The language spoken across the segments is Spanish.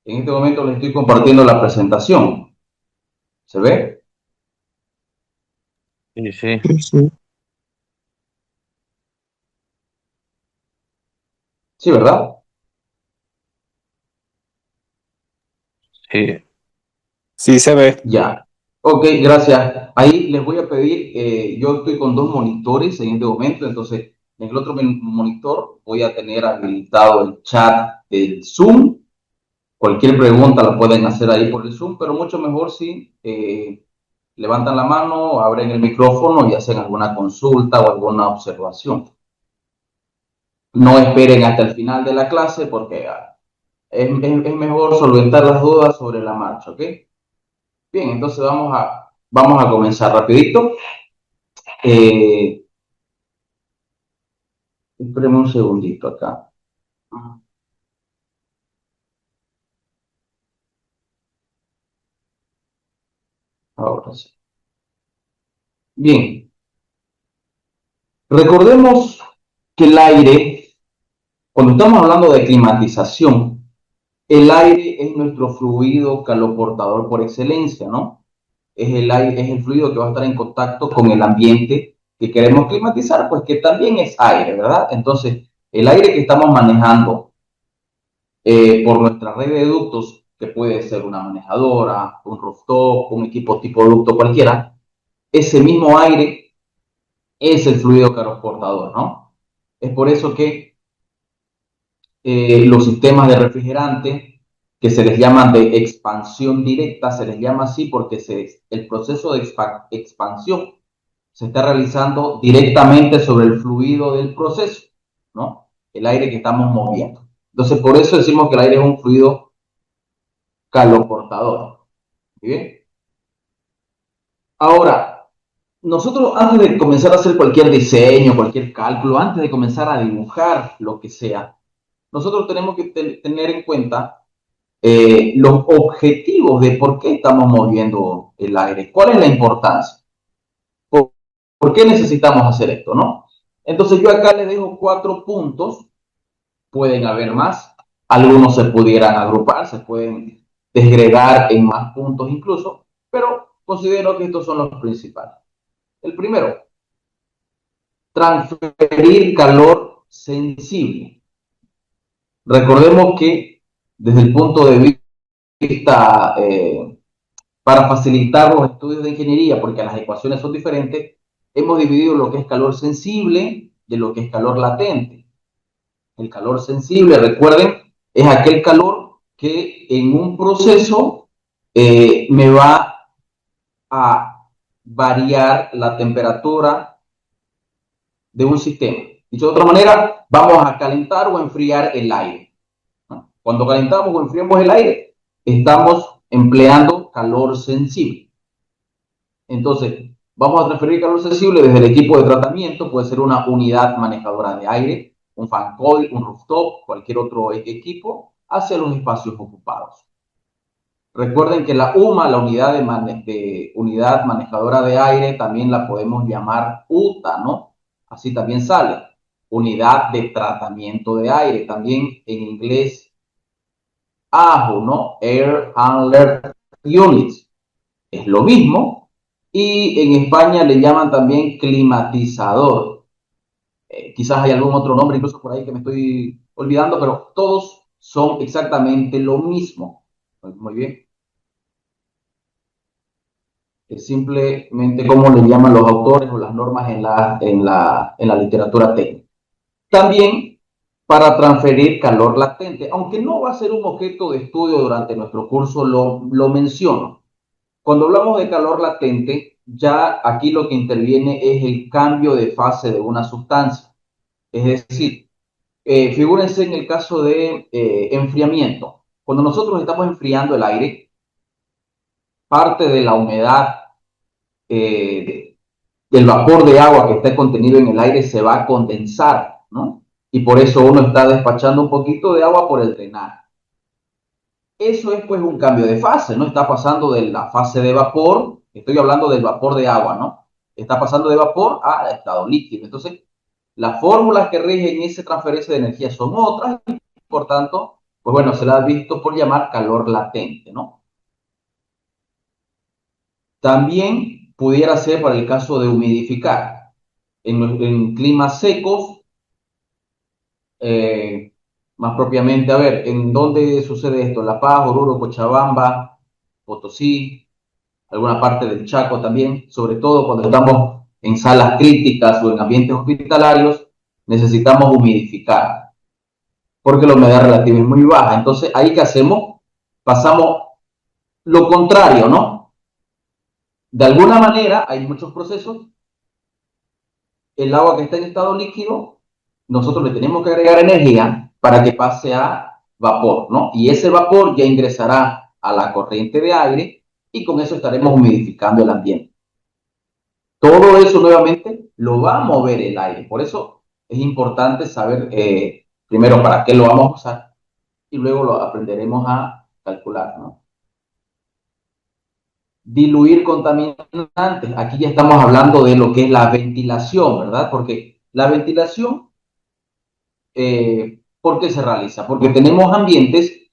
En este momento les estoy compartiendo la presentación. ¿Se ve? Sí, sí, Sí, sí, Sí, ¿verdad? sí. sí se ve. Ya. Ok, gracias. Ahí les voy a pedir, yo estoy con dos monitores en este momento, entonces en el otro monitor voy a tener habilitado el chat del Zoom. Cualquier pregunta la pueden hacer ahí por el Zoom, pero mucho mejor si levantan la mano, abren el micrófono y hacen alguna consulta o alguna observación. No esperen hasta el final de la clase porque es mejor solventar las dudas sobre la marcha, ¿ok? Bien, entonces vamos a comenzar rapidito. Eh, Espérenme un segundito acá. Ahora sí. Bien, recordemos que el aire, cuando estamos hablando de climatización, el aire es nuestro fluido caloportador por excelencia, ¿no? Es el aire, es el fluido que va a estar en contacto con el ambiente que queremos climatizar, pues que también es aire, ¿verdad? Entonces, el aire que estamos manejando por nuestra red de ductos, que puede ser una manejadora, un rooftop, un equipo tipo ducto cualquiera, ese mismo aire es el fluido transportador, ¿no? Es por eso que los sistemas de refrigerante, que se les llaman de expansión directa, se les llama así porque el proceso de expansión se está realizando directamente sobre el fluido del proceso, ¿no? El aire que estamos moviendo. Entonces, por eso decimos que el aire es un fluido caloportador. ¿Bien? Ahora, nosotros antes de comenzar a hacer cualquier diseño, cualquier cálculo, antes de comenzar a dibujar lo que sea, nosotros tenemos que tener en cuenta los objetivos de por qué estamos moviendo el aire, cuál es la importancia, por, por qué necesitamos hacer esto, ¿no? Entonces yo acá les dejo 4 puntos, pueden haber más, algunos se pudieran agrupar, se pueden desgregar en más puntos incluso, pero considero que estos son los principales. El primero, transferir calor sensible. Recordemos que desde el punto de vista, para facilitar los estudios de ingeniería, porque las ecuaciones son diferentes, hemos dividido lo que es calor sensible de lo que es calor latente. El calor sensible, recuerden, es aquel calor que en un proceso me va a variar la temperatura de un sistema. Dicho de otra manera, vamos a calentar o enfriar el aire, ¿no? Cuando calentamos o enfriamos el aire, estamos empleando calor sensible. Entonces, vamos a transferir calor sensible desde el equipo de tratamiento, puede ser una unidad manejadora de aire, un fan coil, un rooftop, cualquier otro equipo, hacia los espacios ocupados. Recuerden que la UMA, la unidad manejadora de aire, también la podemos llamar UTA, ¿no? Así también sale. Unidad de tratamiento de aire, también en inglés AHU, ¿no? Air Handler Units. Es lo mismo. Y en España le llaman también climatizador. Quizás hay algún otro nombre, incluso por ahí que me estoy olvidando, pero todos son exactamente lo mismo. Muy bien. Es simplemente como le llaman los autores o las normas en la literatura técnica. También para transferir calor latente, aunque no va a ser un objeto de estudio durante nuestro curso, lo menciono. Cuando hablamos de calor latente, ya aquí lo que interviene es el cambio de fase de una sustancia. Es decir, figúrense en el caso de enfriamiento. Cuando nosotros estamos enfriando el aire, parte de la humedad eh, del vapor de agua que está contenido en el aire se va a condensar, ¿no? Y por eso uno está despachando un poquito de agua por el drenaje. Eso es pues un cambio de fase, ¿no? Está pasando de la fase de vapor, estoy hablando del vapor de agua, ¿no? Está pasando de vapor a estado líquido. Entonces, las fórmulas que rigen esa transferencia de energía son otras y por tanto, pues bueno, se la ha visto por llamar calor latente, ¿no? También pudiera ser para el caso de humidificar. En climas secos, eh, más propiamente, a ver, ¿en dónde sucede esto? La Paz, Oruro, Cochabamba, Potosí, alguna parte del Chaco también, sobre todo cuando estamos en salas críticas o en ambientes hospitalarios, necesitamos humidificar, porque la humedad relativa es muy baja. Entonces, ¿ahí qué hacemos? Pasamos lo contrario, ¿no? De alguna manera, hay muchos procesos, el agua que está en estado líquido, nosotros le tenemos que agregar energía para que pase a vapor, ¿no? Y ese vapor ya ingresará a la corriente de aire y con eso estaremos humidificando el ambiente. Todo eso nuevamente lo va a mover el aire. Por eso es importante saber primero para qué lo vamos a usar y luego lo aprenderemos a calcular, ¿no? Diluir contaminantes. Aquí ya estamos hablando de lo que es la ventilación, ¿verdad? Porque la ventilación, ¿por qué se realiza? Porque tenemos ambientes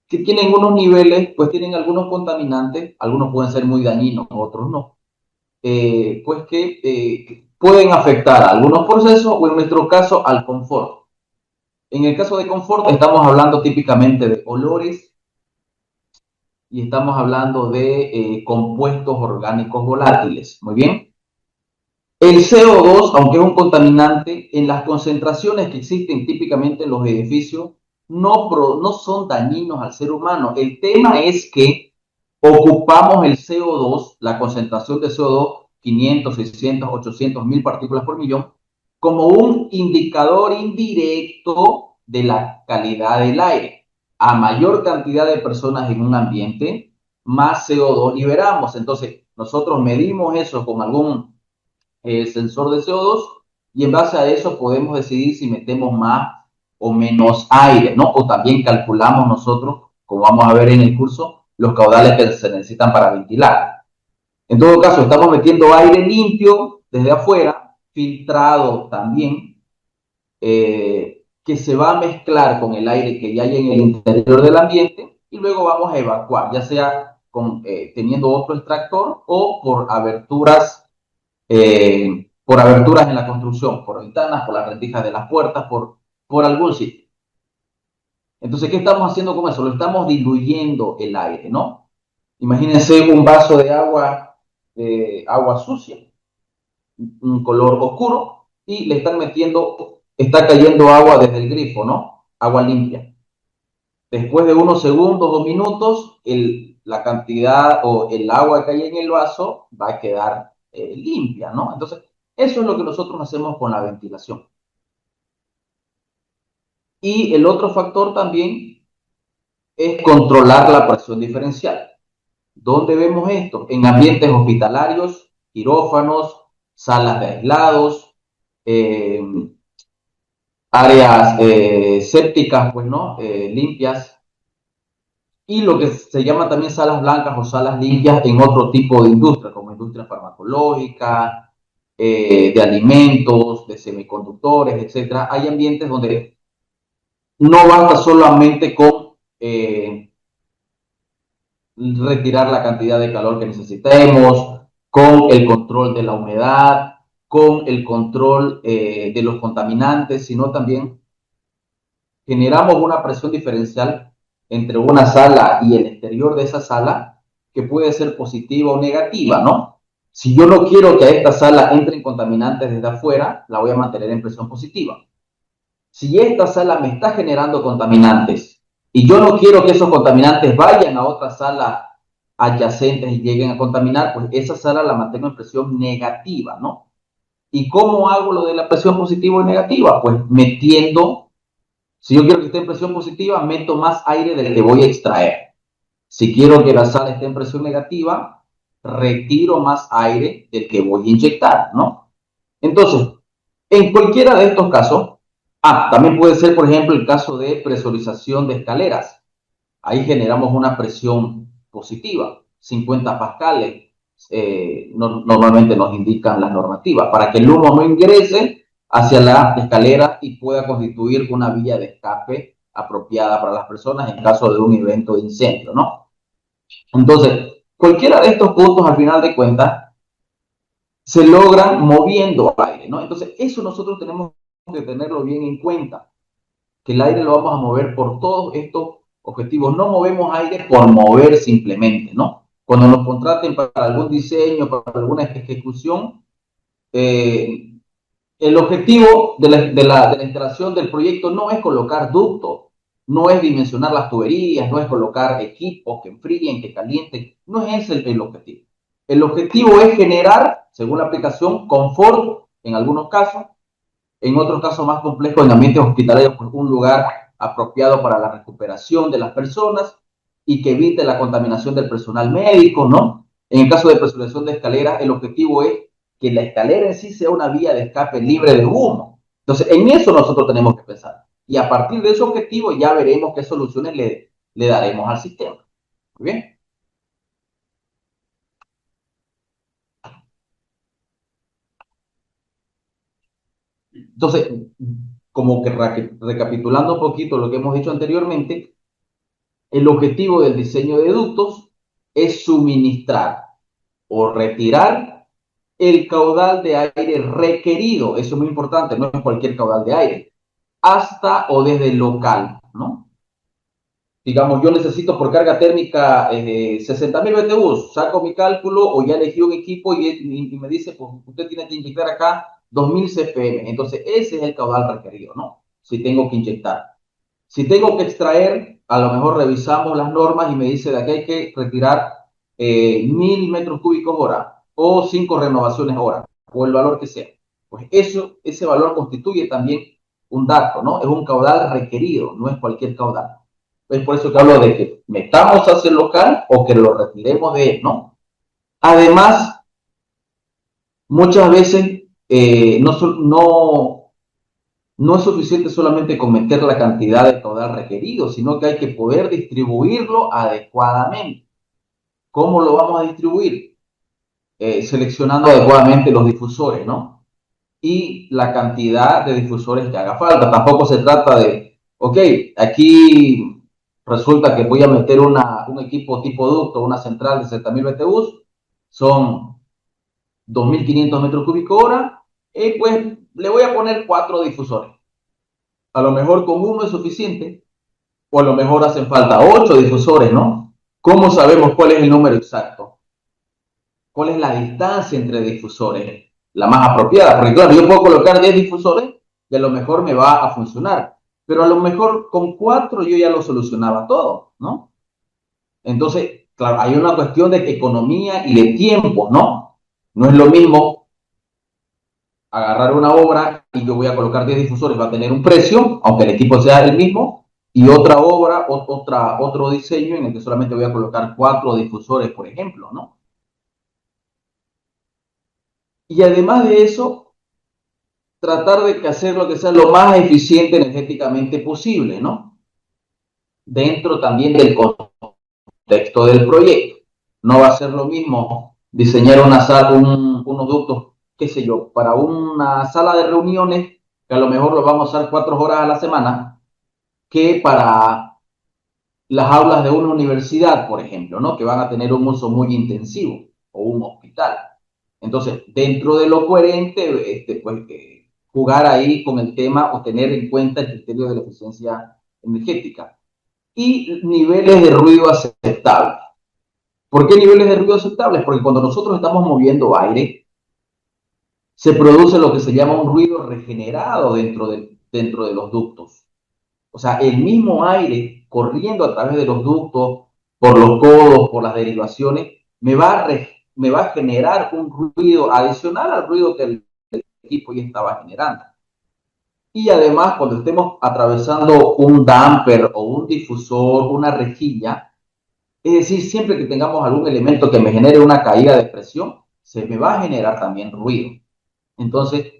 que tienen unos niveles, pues tienen algunos contaminantes, algunos pueden ser muy dañinos, otros no, pues que pueden afectar a algunos procesos o en nuestro caso al confort. En el caso de confort estamos hablando típicamente de olores y estamos hablando de compuestos orgánicos volátiles. Muy bien. El CO2, aunque es un contaminante, en las concentraciones que existen típicamente en los edificios, no son dañinos al ser humano. El tema es que ocupamos el CO2, la concentración de CO2, 500, 600, 800, 1000 partículas por millón, como un indicador indirecto de la calidad del aire. A mayor cantidad de personas en un ambiente, más CO2 liberamos. Entonces, nosotros medimos eso con algún sensor de CO2 y en base a eso podemos decidir si metemos más o menos aire, ¿no? O también calculamos nosotros, como vamos a ver en el curso, los caudales que se necesitan para ventilar. En todo caso, estamos metiendo aire limpio desde afuera, filtrado también, que se va a mezclar con el aire que ya hay en el interior del ambiente y luego vamos a evacuar, ya sea teniendo otro extractor o por aberturas en la construcción, por ventanas, por las rendijas de las puertas, por algún sitio. Entonces, ¿qué estamos haciendo con eso? Lo estamos diluyendo el aire, ¿no? Imagínense un vaso de agua sucia, un color oscuro, y le están metiendo, está cayendo agua desde el grifo, ¿no? Agua limpia. Después de unos segundos o minutos, la cantidad o el agua que hay en el vaso va a quedar limpia, ¿no? Entonces, eso es lo que nosotros hacemos con la ventilación. Y el otro factor también es controlar la presión diferencial. ¿Dónde vemos esto? En ambientes hospitalarios, quirófanos, salas de aislados, eh, áreas sépticas, pues, ¿no? Limpias. Y lo que se llama también salas blancas o salas limpias en otro tipo de industria, como industria farmacológica, de alimentos, de semiconductores, etcétera. Hay ambientes donde no basta solamente con retirar la cantidad de calor que necesitemos, con el control de la humedad, con el control de los contaminantes, sino también generamos una presión diferencial entre una sala y el exterior de esa sala que puede ser positiva o negativa, ¿no? Si yo no quiero que a esta sala entren contaminantes desde afuera, la voy a mantener en presión positiva. Si esta sala me está generando contaminantes y yo no quiero que esos contaminantes vayan a otras salas adyacentes y lleguen a contaminar, pues esa sala la mantengo en presión negativa, ¿no? ¿Y cómo hago lo de la presión positiva y negativa? Pues metiendo, si yo quiero que esté en presión positiva, meto más aire del que voy a extraer. Si quiero que la sala esté en presión negativa, retiro más aire del que voy a inyectar, ¿no? Entonces, en cualquiera de estos casos, también puede ser, por ejemplo, el caso de presurización de escaleras. Ahí generamos una presión positiva, 50 pascales, normalmente nos indican las normativas, para que el humo no ingrese hacia la escalera y pueda constituir una vía de escape apropiada para las personas en caso de un evento de incendio, ¿no? Entonces, cualquiera de estos puntos, al final de cuentas, se logran moviendo aire, ¿no? Entonces, eso nosotros tenemos que tenerlo bien en cuenta, que el aire lo vamos a mover por todos estos objetivos. No movemos aire por mover simplemente, ¿no? Cuando nos contraten para algún diseño, para alguna ejecución, el objetivo de la instalación del proyecto no es colocar ductos, no es dimensionar las tuberías, no es colocar equipos que enfríen, que calienten, no es ese el objetivo. El objetivo es generar, según la aplicación, confort en algunos casos, en otros casos más complejos, en ambientes hospitalarios, pues un lugar apropiado para la recuperación de las personas y que evite la contaminación del personal médico, ¿no? En el caso de presurización de escaleras, el objetivo es que la escalera en sí sea una vía de escape libre de humo. Entonces, en eso nosotros tenemos que pensar. Y a partir de ese objetivo ya veremos qué soluciones le daremos al sistema. Muy bien. Entonces, como que recapitulando un poquito lo que hemos dicho anteriormente, el objetivo del diseño de ductos es suministrar o retirar el caudal de aire requerido, eso es muy importante, no es cualquier caudal de aire, hasta o desde el local, ¿no? Digamos, yo necesito por carga térmica 60.000 BTUs, saco mi cálculo o ya elegí un equipo y me dice, pues usted tiene que inyectar acá 2.000 CFM, entonces ese es el caudal requerido, ¿no? Si tengo que inyectar. Si tengo que extraer, a lo mejor revisamos las normas y me dice de aquí hay que retirar 1.000 metros cúbicos hora o 5 renovaciones hora o el valor que sea. Pues eso, ese valor constituye también un dato, ¿no? Es un caudal requerido, no es cualquier caudal. Es por eso que hablo de que metamos hacia el local o que lo retiremos de él, ¿no? Además, muchas veces no es suficiente solamente con meter la cantidad de caudal requerido, sino que hay que poder distribuirlo adecuadamente. ¿Cómo lo vamos a distribuir? Seleccionando adecuadamente los difusores, ¿no? Y la cantidad de difusores que haga falta. Tampoco se trata de, ok, aquí resulta que voy a meter un equipo tipo ducto, una central de 70.000 BTUs, son 2.500 metros cúbicos hora, y pues le voy a poner 4 difusores. A lo mejor con uno es suficiente, o a lo mejor hacen falta 8 difusores, ¿no? ¿Cómo sabemos cuál es el número exacto? ¿Cuál es la distancia entre difusores? La más apropiada, porque claro, yo puedo colocar 10 difusores y a lo mejor me va a funcionar, pero a lo mejor con 4 yo ya lo solucionaba todo, ¿no? Entonces, claro, hay una cuestión de economía y de tiempo, ¿no? No es lo mismo agarrar una obra y yo voy a colocar 10 difusores, va a tener un precio, aunque el equipo sea el mismo, y otra obra, otro diseño en el que solamente voy a colocar 4 difusores, por ejemplo, ¿no? Y además de eso, tratar de hacer lo que sea lo más eficiente energéticamente posible, ¿no? Dentro también del contexto del proyecto. No va a ser lo mismo diseñar unos ductos, qué sé yo, para una sala de reuniones, que a lo mejor lo vamos a usar 4 horas a la semana, que para las aulas de una universidad, por ejemplo, ¿no? Que van a tener un uso muy intensivo, o un hospital. Entonces, dentro de lo coherente, pues, jugar ahí con el tema o tener en cuenta el criterio de la eficiencia energética. Y niveles de ruido aceptables. ¿Por qué niveles de ruido aceptables? Porque cuando nosotros estamos moviendo aire, se produce lo que se llama un ruido regenerado dentro de los ductos. O sea, el mismo aire corriendo a través de los ductos, por los codos, por las derivaciones, me va a generar un ruido adicional al ruido que el equipo ya estaba generando. Y además, cuando estemos atravesando un damper o un difusor, una rejilla, es decir, siempre que tengamos algún elemento que me genere una caída de presión, se me va a generar también ruido. Entonces,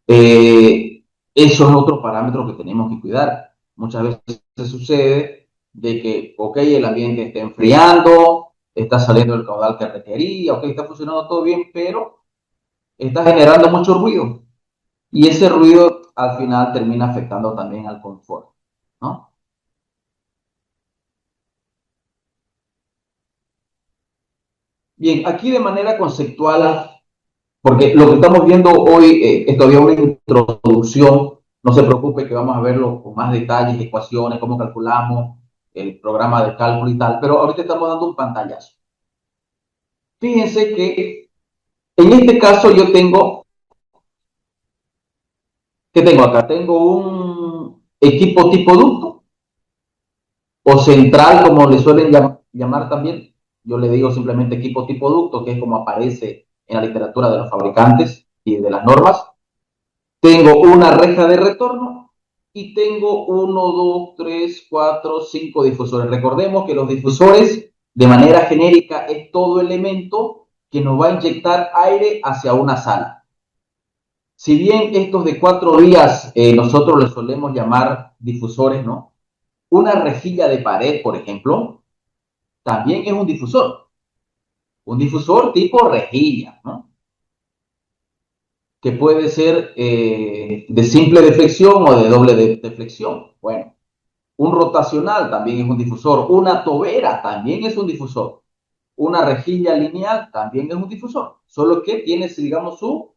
eso es otro parámetro que tenemos que cuidar. Muchas veces sucede de que, ok, el ambiente está enfriando, está saliendo el caudal que requería, ok, está funcionando todo bien, pero está generando mucho ruido. Y ese ruido al final termina afectando también al confort, ¿no? Bien, aquí de manera conceptual, porque lo que estamos viendo hoy es todavía una introducción, no se preocupe que vamos a verlo con más detalles, ecuaciones, cómo calculamos, el programa de cálculo y tal, pero ahorita estamos dando un pantallazo. Fíjense que en este caso yo tengo, ¿qué tengo acá? Tengo un equipo tipo ducto o central, como le suelen llamar también. Yo le digo simplemente equipo tipo ducto, que es como aparece en la literatura de los fabricantes y de las normas. Tengo una reja de retorno y tengo uno, dos, tres, cuatro, cinco difusores. Recordemos que los difusores, de manera genérica, es todo elemento que nos va a inyectar aire hacia una sala. Si bien estos de 4 vías nosotros les solemos llamar difusores, ¿no? Una rejilla de pared, por ejemplo, también es un difusor. Un difusor tipo rejilla, ¿no? Que puede ser de simple deflexión o de doble deflexión. Bueno, un rotacional también es un difusor. Una tobera también es un difusor. Una rejilla lineal también es un difusor. Solo que tiene, digamos, su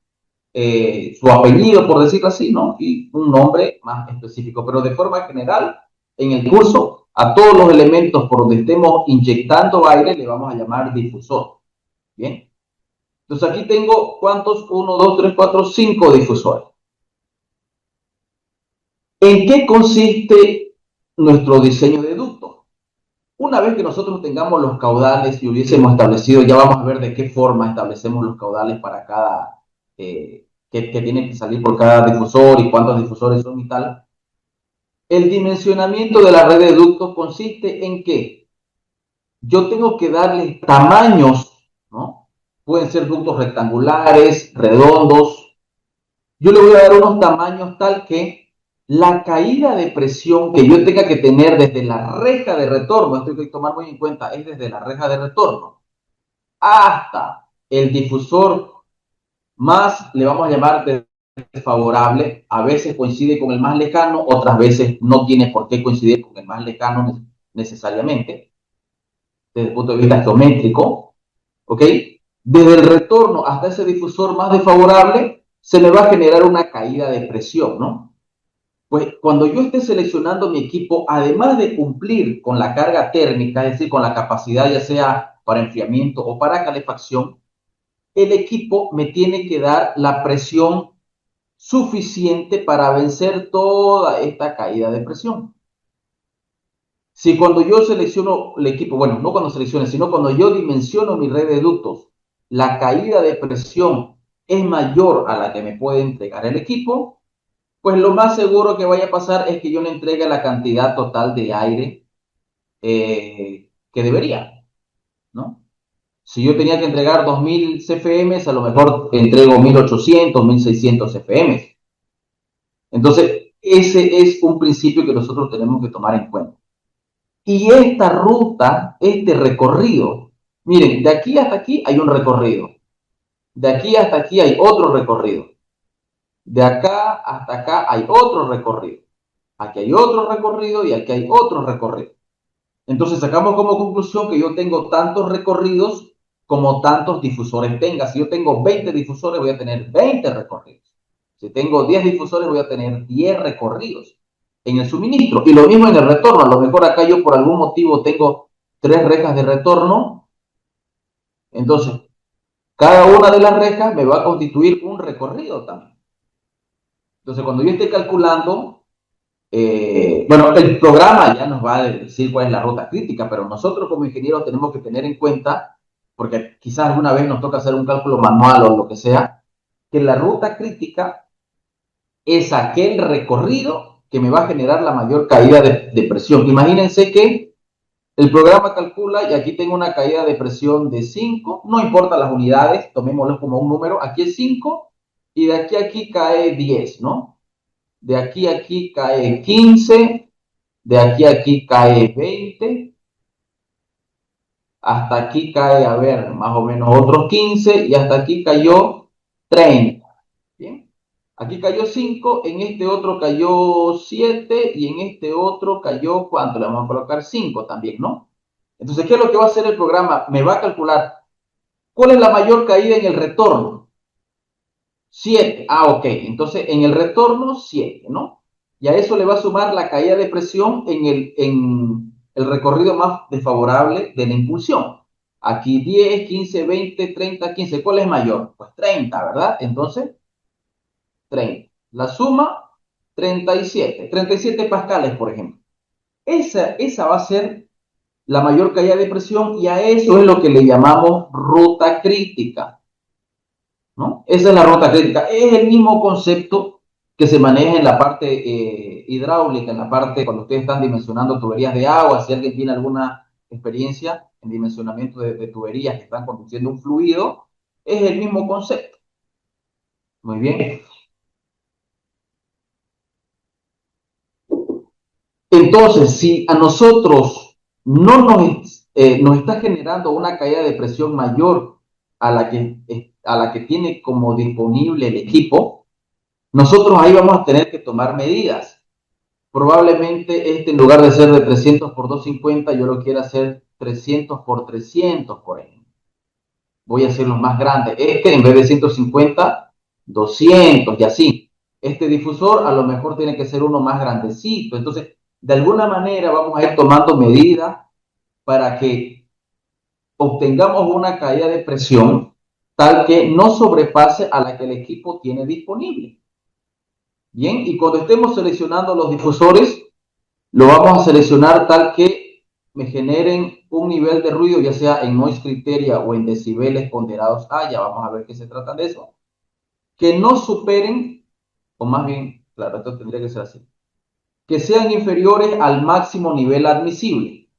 apellido, por decirlo así, ¿no? Y un nombre más específico. Pero de forma general, en el curso, a todos los elementos por donde estemos inyectando aire le vamos a llamar difusor. Bien. Entonces aquí tengo, ¿cuántos? 1, 2, 3, 4, 5 difusores. ¿En qué consiste nuestro diseño de ducto? Una vez que nosotros tengamos los caudales y hubiésemos establecido, ya vamos a ver de qué forma establecemos los caudales para cada, que tiene que salir por cada difusor y cuántos difusores son y tal. El dimensionamiento de la red de ductos consiste en que yo tengo que darle tamaños, ¿no? Pueden ser ductos rectangulares, redondos. Yo le voy a dar unos tamaños tal que la caída de presión que yo tenga que tener desde la reja de retorno, esto hay que tomar muy en cuenta, es desde la reja de retorno hasta el difusor más, le vamos a llamar desfavorable, a veces coincide con el más lejano, otras veces no tiene por qué coincidir con el más lejano necesariamente, desde el punto de vista geométrico, ¿ok? Desde el retorno hasta ese difusor más desfavorable, se me va a generar una caída de presión, ¿no? Pues cuando yo esté seleccionando mi equipo, además de cumplir con la carga térmica, es decir, con la capacidad ya sea para enfriamiento o para calefacción, el equipo me tiene que dar la presión suficiente para vencer toda esta caída de presión. Si cuando yo selecciono el equipo, bueno, no cuando seleccione, sino cuando yo dimensiono mi red de ductos, la caída de presión es mayor a la que me puede entregar el equipo, pues lo más seguro que vaya a pasar es que yo le entregue la cantidad total de aire que debería, ¿no? Si yo tenía que entregar 2000 CFM, a lo mejor entrego 1800, 1600 CFM. Entonces, ese es un principio que nosotros tenemos que tomar en cuenta. Y esta ruta, este recorrido, miren, de aquí hasta aquí hay un recorrido, de aquí hasta aquí hay otro recorrido, de acá hasta acá hay otro recorrido, aquí hay otro recorrido y aquí hay otro recorrido. Entonces sacamos como conclusión que yo tengo tantos recorridos como tantos difusores tenga. Si yo tengo 20 difusores, voy a tener 20 recorridos. Si tengo 10 difusores, voy a tener 10 recorridos en el suministro. Y lo mismo en el retorno. A lo mejor acá yo por algún motivo tengo 3 rejas de retorno. Entonces, cada una de las rejas me va a constituir un recorrido también. Entonces, cuando yo esté calculando, bueno, el programa ya nos va a decir cuál es la ruta crítica, pero nosotros como ingenieros tenemos que tener en cuenta, porque quizás alguna vez nos toca hacer un cálculo manual o lo que sea, que la ruta crítica es aquel recorrido que me va a generar la mayor caída de presión. Imagínense que el programa calcula, y aquí tengo una caída de presión de 5, no importa las unidades, tomémoslo como un número, aquí es 5, y de aquí a aquí cae 10, ¿no? De aquí a aquí cae 15, de aquí a aquí cae 20, hasta aquí cae, a ver, más o menos otros 15 y hasta aquí cayó 30. Bien, aquí cayó 5, en este otro cayó 7 y en este otro cayó, ¿cuánto? Le vamos a colocar 5 también, ¿no? Entonces, ¿qué es lo que va a hacer el programa? Me va a calcular ¿Cuál es la mayor caída en el retorno? 7. Ok. Entonces, en el retorno, 7, ¿no? Y a eso le va a sumar la caída de presión en el recorrido más desfavorable de la impulsión. Aquí 10, 15, 20, 30, 15. ¿Cuál es mayor? Pues 30, ¿verdad? Entonces, 30. La suma, 37. 37 pascales, por ejemplo. Esa va a ser la mayor caída de presión y a eso es lo que le llamamos ruta crítica, ¿no? Esa es la ruta crítica. Es el mismo concepto que se maneja en la parte hidráulica, en la parte cuando ustedes están dimensionando tuberías de agua, si alguien tiene alguna experiencia en dimensionamiento de tuberías que están conduciendo un fluido, es el mismo concepto. Muy bien. Entonces, si a nosotros no nos está generando una caída de presión mayor a la que tiene como disponible el equipo, nosotros ahí vamos a tener que tomar medidas. Probablemente en lugar de ser de 300 por 250, yo lo quiera hacer 300 por 300, por ejemplo. Voy a hacerlo más grande. En vez de 150, 200 y así. Este difusor a lo mejor tiene que ser uno más grandecito. Entonces, de alguna manera vamos a ir tomando medidas para que obtengamos una caída de presión tal que no sobrepase a la que el equipo tiene disponible. Bien, y cuando estemos seleccionando los difusores, lo vamos a seleccionar tal que me generen un nivel de ruido, ya sea en noise criteria o en decibeles ponderados A, ya vamos a ver qué se trata de eso, que no superen, o más bien, claro, esto tendría que ser así, que sean inferiores al máximo nivel admisible,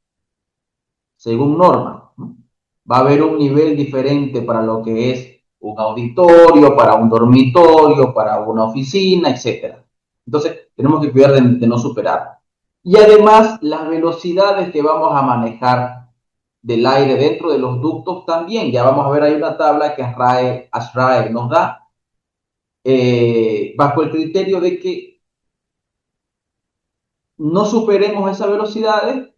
según norma, ¿no? Va a haber un nivel diferente para lo que es un auditorio, para un dormitorio, para una oficina, etcétera. Entonces, tenemos que cuidar de no superar. Y además, las velocidades que vamos a manejar del aire dentro de los ductos también. Ya vamos a ver, hay una tabla que ASRAE nos da, bajo el criterio de que no superemos esas velocidades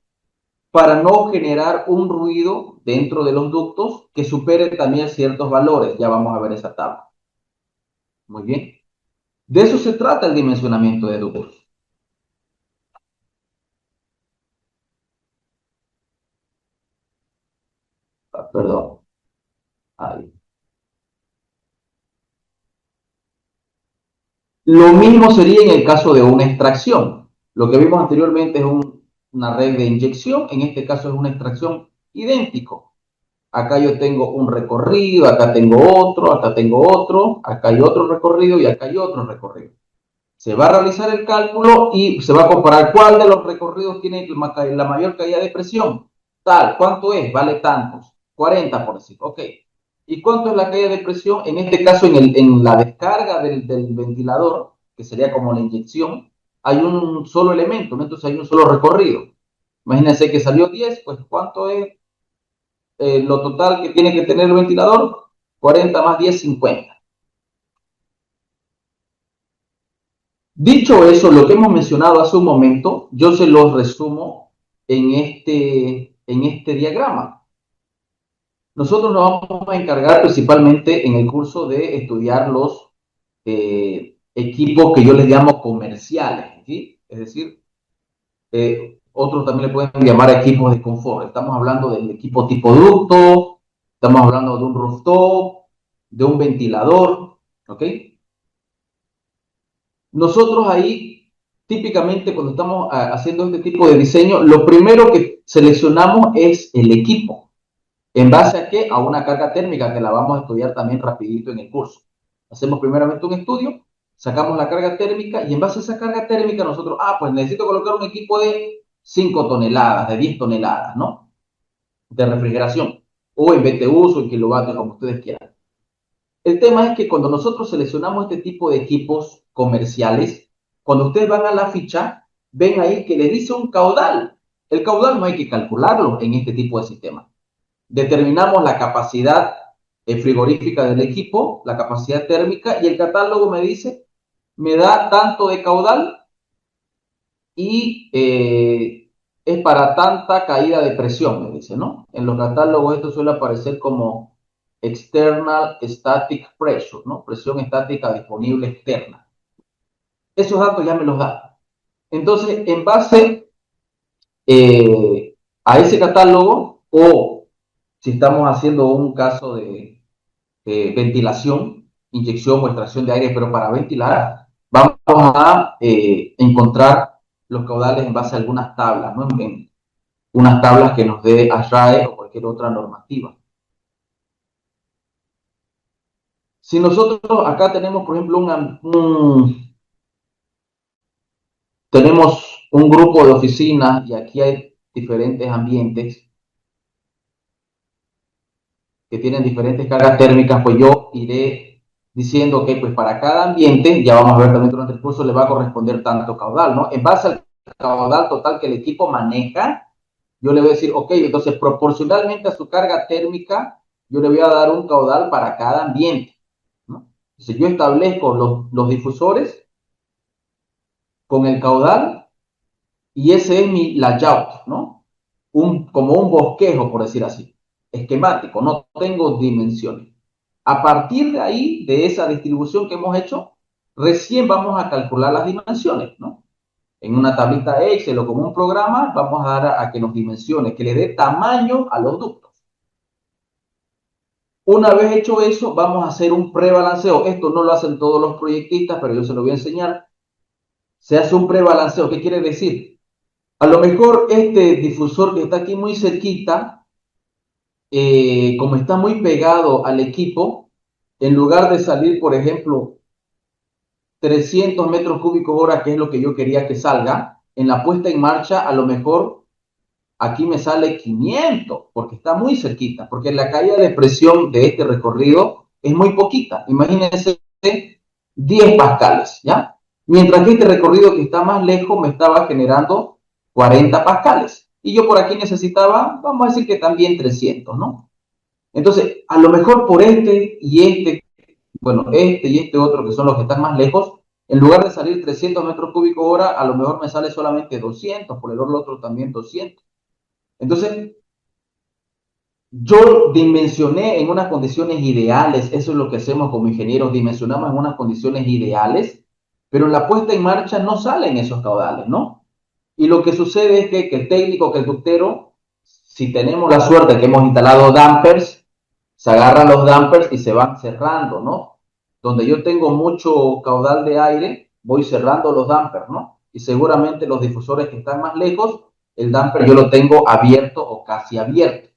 para no generar un ruido dentro de los ductos que supere también ciertos valores. Ya vamos a ver esa tabla. Muy bien. De eso se trata el dimensionamiento de ductos. Perdón. Ahí. Lo mismo sería en el caso de una extracción. Lo que vimos anteriormente es una red de inyección, en este caso es una extracción idéntico. Acá yo tengo un recorrido, acá tengo otro, acá hay otro recorrido y acá hay otro recorrido. Se va a realizar el cálculo y se va a comparar cuál de los recorridos tiene la mayor caída de presión. Tal, ¿cuánto es? Vale tantos. 40 por decir. Ok. ¿Y cuánto es la caída de presión? En este caso, en la descarga del ventilador, que sería como la inyección, hay un solo elemento, ¿no? Entonces hay un solo recorrido. Imagínense que salió 10, pues ¿cuánto es lo total que tiene que tener el ventilador? 40 más 10, 50. Dicho eso, lo que hemos mencionado hace un momento, yo se los resumo en este diagrama. Nosotros nos vamos a encargar principalmente en el curso de estudiar los equipos que yo les llamo comerciales, ¿sí? Es decir, otros también le pueden llamar equipos de confort. Estamos hablando del equipo tipo ducto, estamos hablando de un rooftop, de un ventilador, ¿ok? Nosotros ahí, típicamente cuando estamos haciendo este tipo de diseño, lo primero que seleccionamos es el equipo. ¿En base a qué? A una carga térmica que la vamos a estudiar también rapidito en el curso. Hacemos primeramente un estudio, sacamos la carga térmica y en base a esa carga térmica nosotros, pues necesito colocar un equipo de 5 toneladas, de 10 toneladas, ¿no? De refrigeración. O en BTUs o en kilovatios, como ustedes quieran. El tema es que cuando nosotros seleccionamos este tipo de equipos comerciales, cuando ustedes van a la ficha, ven ahí que le dice un caudal. El caudal no hay que calcularlo en este tipo de sistemas. Determinamos la capacidad frigorífica del equipo, la capacidad térmica, y el catálogo me dice, me da tanto de caudal y es para tanta caída de presión, me dice, ¿no? En los catálogos esto suele aparecer como External Static Pressure, ¿no? Presión estática disponible externa. Esos datos ya me los da. Entonces, en base a ese catálogo, o si estamos haciendo un caso de ventilación, inyección o extracción de aire, pero para ventilar, vamos a encontrar los caudales en base a algunas tablas, ¿no? En unas tablas que nos dé ASHRAE o cualquier otra normativa. Si nosotros acá tenemos, por ejemplo, tenemos un grupo de oficinas y aquí hay diferentes ambientes que tienen diferentes cargas térmicas, pues yo iré diciendo que pues para cada ambiente, ya vamos a ver también durante el curso, le va a corresponder tanto caudal, ¿no? En base al caudal total que el equipo maneja, yo le voy a decir, ok, entonces proporcionalmente a su carga térmica, yo le voy a dar un caudal para cada ambiente, ¿no? Entonces yo establezco los difusores con el caudal y ese es mi layout, ¿no? Como un bosquejo, por decir así, esquemático, no tengo dimensiones. A partir de ahí, de esa distribución que hemos hecho, recién vamos a calcular las dimensiones, ¿no? En una tablita Excel o como un programa, vamos a dar a que nos dimensione, que le dé tamaño a los ductos. Una vez hecho eso, vamos a hacer un prebalanceo. Esto no lo hacen todos los proyectistas, pero yo se lo voy a enseñar. Se hace un prebalanceo. ¿Qué quiere decir? A lo mejor este difusor que está aquí muy cerquita, como está muy pegado al equipo, en lugar de salir, por ejemplo, 300 metros cúbicos hora, que es lo que yo quería que salga, en la puesta en marcha, a lo mejor aquí me sale 500, porque está muy cerquita, porque la caída de presión de este recorrido es muy poquita. Imagínense 10 pascales, ¿ya? Mientras que este recorrido que está más lejos me estaba generando 40 pascales. Y yo por aquí necesitaba, vamos a decir que también 300, ¿no? Entonces, a lo mejor por este y este, bueno, este y este otro, que son los que están más lejos, en lugar de salir 300 metros cúbicos hora, a lo mejor me sale solamente 200, por el otro también 200. Entonces, yo dimensioné en unas condiciones ideales, eso es lo que hacemos como ingenieros, dimensionamos en unas condiciones ideales, pero en la puesta en marcha no salen esos caudales, ¿no? Y lo que sucede es que el técnico, que el ductero, si tenemos la suerte que hemos instalado dampers, se agarran los dampers y se van cerrando, ¿no? Donde yo tengo mucho caudal de aire, voy cerrando los dampers, ¿no? Y seguramente los difusores que están más lejos, el damper yo lo tengo abierto o casi abierto,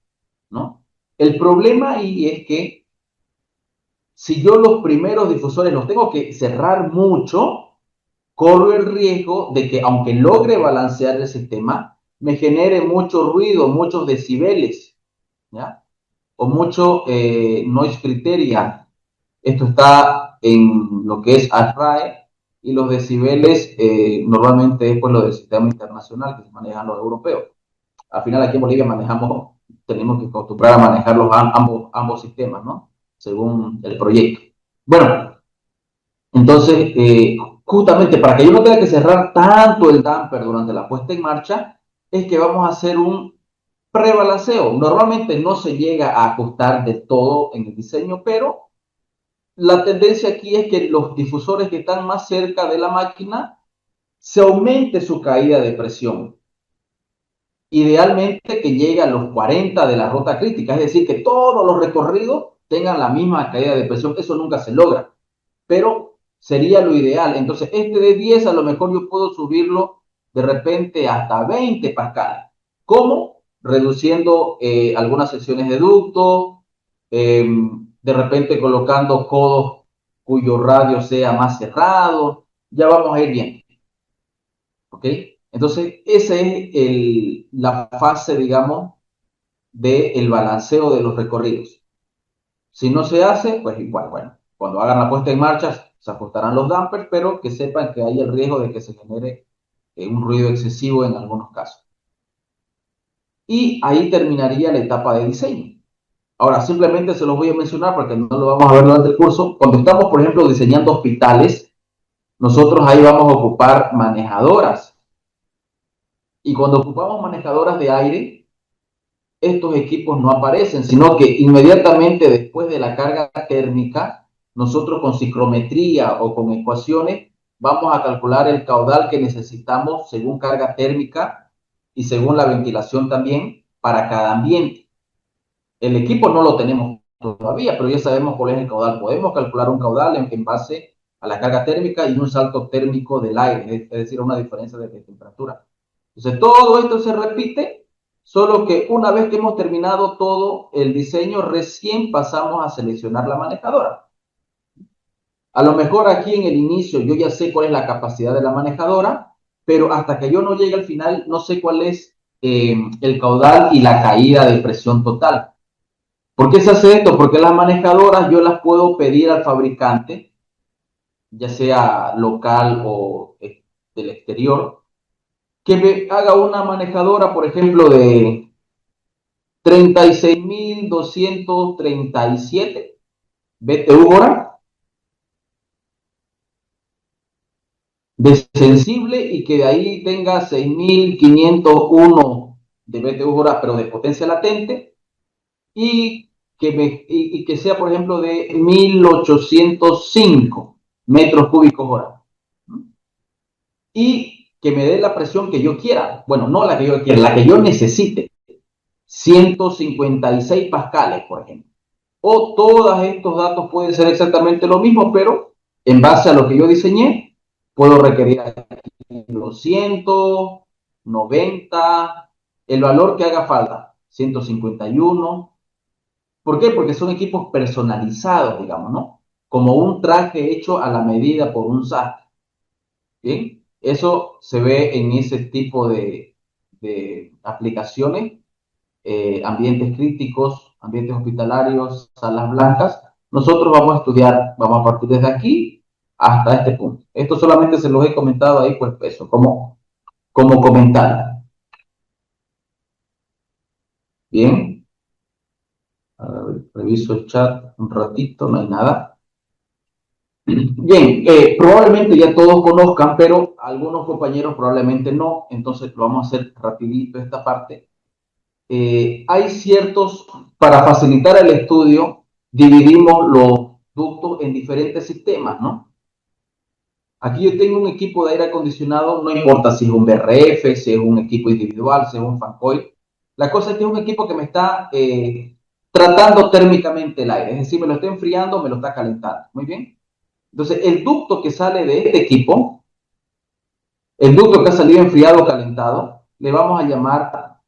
¿no? El problema ahí es que si yo los primeros difusores los tengo que cerrar mucho, corro el riesgo de que aunque logre balancear el sistema, me genere mucho ruido, muchos decibeles, ¿ya? O mucho noise criteria. Esto está en lo que es ASRAE y los decibeles normalmente es pues lo del sistema internacional que se manejan los europeos. Al final aquí en Bolivia tenemos que acostumbrar a manejar ambos sistemas, ¿no? Según el proyecto. Bueno, entonces, justamente para que yo no tenga que cerrar tanto el damper durante la puesta en marcha, es que vamos a hacer un prebalanceo. Normalmente no se llega a ajustar de todo en el diseño, pero la tendencia aquí es que los difusores que están más cerca de la máquina se aumente su caída de presión. Idealmente que llegue a los 40 de la ruta crítica, es decir, que todos los recorridos tengan la misma caída de presión. Eso nunca se logra, pero sería lo ideal. Entonces, este de 10 a lo mejor yo puedo subirlo de repente hasta 20 pascales. ¿Cómo? Reduciendo algunas secciones de ducto, de repente colocando codos cuyo radio sea más cerrado. Ya vamos a ir bien. ¿Ok? Entonces, esa es la fase, digamos, del balanceo de los recorridos. Si no se hace, pues igual, bueno, cuando hagan la puesta en marcha se ajustarán los dampers, pero que sepan que hay el riesgo de que se genere un ruido excesivo en algunos casos. Y ahí terminaría la etapa de diseño. Ahora, simplemente se los voy a mencionar porque no lo vamos a ver durante el curso. Cuando estamos, por ejemplo, diseñando hospitales, nosotros ahí vamos a ocupar manejadoras. Y cuando ocupamos manejadoras de aire, estos equipos no aparecen, sino que inmediatamente después de la carga térmica, nosotros con ciclometría o con ecuaciones vamos a calcular el caudal que necesitamos según carga térmica y según la ventilación también para cada ambiente. El equipo no lo tenemos todavía, pero ya sabemos cuál es el caudal. Podemos calcular un caudal en base a la carga térmica y un salto térmico del aire, es decir, una diferencia de temperatura. Entonces, todo esto se repite, solo que una vez que hemos terminado todo el diseño, recién pasamos a seleccionar la manejadora. A lo mejor aquí en el inicio yo ya sé cuál es la capacidad de la manejadora, pero hasta que yo no llegue al final no sé cuál es el caudal y la caída de presión total. ¿Por qué se hace esto? Porque las manejadoras yo las puedo pedir al fabricante, ya sea local o del exterior, que me haga una manejadora, por ejemplo, de 36.237 BTU hora de sensible y que de ahí tenga 6.501 de BTU hora, pero de potencia latente, y que sea, por ejemplo, de 1.805 metros cúbicos hora. Y que me dé la presión que yo quiera. Bueno, no la que yo quiera, la que yo necesite. 156 pascales, por ejemplo. O todos estos datos pueden ser exactamente lo mismo, pero en base a lo que yo diseñé, puedo requerir 200, 90, el valor que haga falta, 151. ¿Por qué? Porque son equipos personalizados, digamos, ¿no? Como un traje hecho a la medida por un sastre. ¿Bien? Eso se ve en ese tipo de aplicaciones, ambientes críticos, ambientes hospitalarios, salas blancas. Nosotros vamos a estudiar, vamos a partir desde aquí hasta este punto. Esto solamente se los he comentado ahí, pues eso, como comentario. Bien, a ver, reviso el chat un ratito, no hay nada. Bien, probablemente ya todos conozcan, pero algunos compañeros probablemente no, entonces lo vamos a hacer rapidito esta parte. Hay ciertos, para facilitar el estudio, dividimos los ductos en diferentes sistemas, ¿no? Aquí yo tengo un equipo de aire acondicionado, no importa si es un BRF, si es un equipo individual, si es un fan coil. La cosa es que es un equipo que me está tratando térmicamente el aire, es decir, me lo está enfriando, me lo está calentando. Muy bien. Entonces, el ducto que sale de este equipo, el ducto que ha salido enfriado o calentado, le vamos a llamar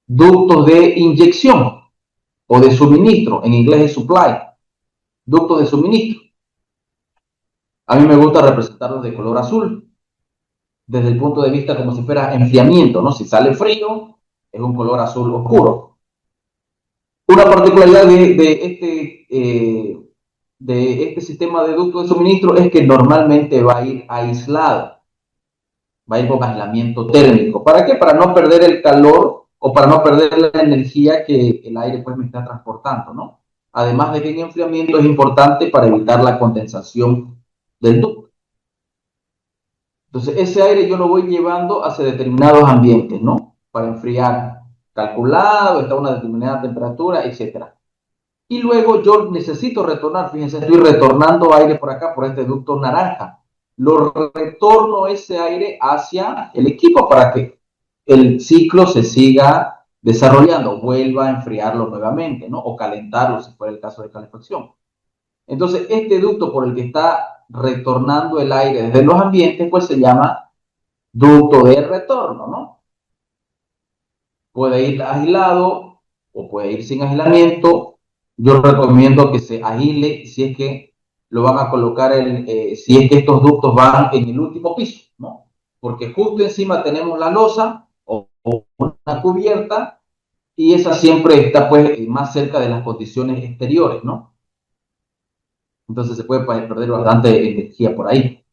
ductos de inyección o de suministro, en inglés es supply, ductos de suministro. A mí me gusta representarlos de color azul, desde el punto de vista como si fuera enfriamiento, ¿no? Si sale frío, es un color azul oscuro. Una particularidad de este sistema de ducto de suministro es que normalmente va a ir aislado, va a ir con aislamiento térmico. ¿Para qué? Para no perder el calor o para no perder la energía que el aire pues me está transportando, ¿no? Además de que en enfriamiento es importante para evitar la condensación del ducto. Entonces, ese aire yo lo voy llevando hacia determinados ambientes, ¿no? Para enfriar, calculado, está a una determinada temperatura, etcétera. Y luego yo necesito retornar, fíjense, estoy retornando aire por acá, por este ducto naranja. Lo retorno ese aire hacia el equipo para que el ciclo se siga desarrollando, vuelva a enfriarlo nuevamente, ¿no? O calentarlo, si fuera el caso de calefacción. Entonces, este ducto por el que está retornando el aire desde los ambientes, pues se llama ducto de retorno, ¿no? Puede ir aislado o puede ir sin aislamiento. Yo recomiendo que se aísle si es que lo van a colocar si es que estos ductos van en el último piso, ¿no? Porque justo encima tenemos la losa o una cubierta y esa siempre está pues más cerca de las condiciones exteriores, ¿no? Entonces se puede perder bastante energía por ahí.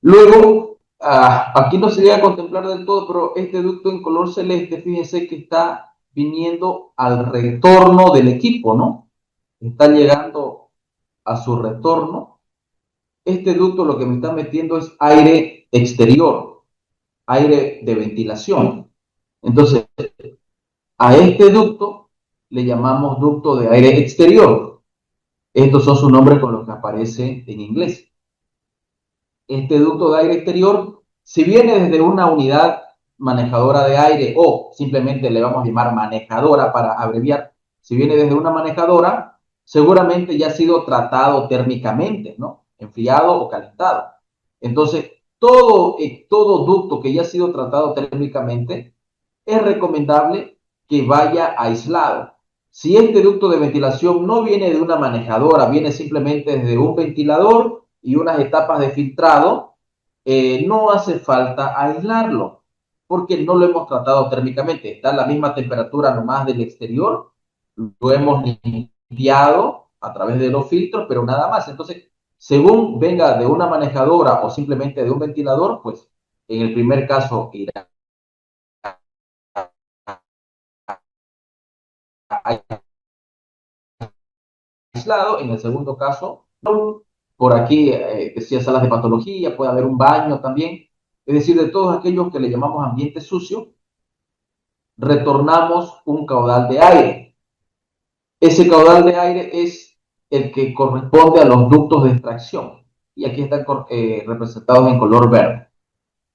Luego, aquí no se llega a contemplar del todo, pero este ducto en color celeste, fíjense que está viniendo al retorno del equipo, ¿no? Está llegando a su retorno. Este ducto lo que me está metiendo es aire exterior, aire de ventilación. Entonces, A este ducto le llamamos ducto de aire exterior. Estos son sus nombres con los que aparece en inglés. Este ducto de aire exterior, si viene desde una unidad manejadora de aire o simplemente le vamos a llamar manejadora para abreviar, si viene desde una manejadora, seguramente ya ha sido tratado térmicamente, ¿no? Enfriado o calentado. Entonces, todo ducto que ya ha sido tratado térmicamente es recomendable que vaya aislado. Si este ducto de ventilación no viene de una manejadora, viene simplemente desde un ventilador y unas etapas de filtrado, no hace falta aislarlo, porque no lo hemos tratado térmicamente. Está a la misma temperatura nomás del exterior, lo hemos limpiado a través de los filtros, pero nada más. Entonces, según venga de una manejadora o simplemente de un ventilador, pues en el primer caso irá aislado, en el segundo caso, por aquí decía salas de patología, puede haber un baño también, es decir, de todos aquellos que le llamamos ambiente sucio, retornamos un caudal de aire. Ese caudal de aire es el que corresponde a los ductos de extracción, y aquí están representados en color verde.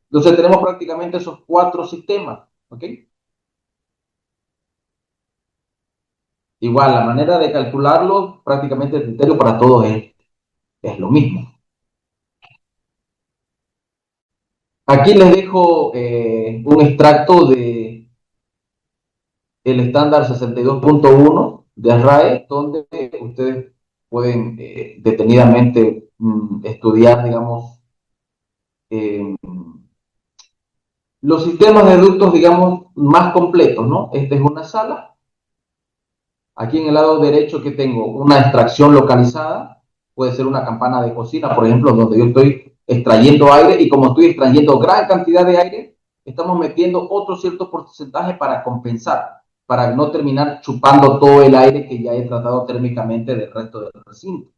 Entonces tenemos prácticamente esos 4 sistemas, ¿ok? Igual, la manera de calcularlo, prácticamente el criterio para todos es lo mismo. Aquí les dejo un extracto de el estándar 62.1 de RAE, donde ustedes pueden detenidamente estudiar, digamos, eh, los sistemas de ductos, digamos, más completos, ¿no? Esta es una sala. Aquí en el lado derecho que tengo una extracción localizada, puede ser una campana de cocina, por ejemplo, donde yo estoy extrayendo aire y como estoy extrayendo gran cantidad de aire, estamos metiendo otro cierto porcentaje para compensar, para no terminar chupando todo el aire que ya he tratado térmicamente del resto del recinto.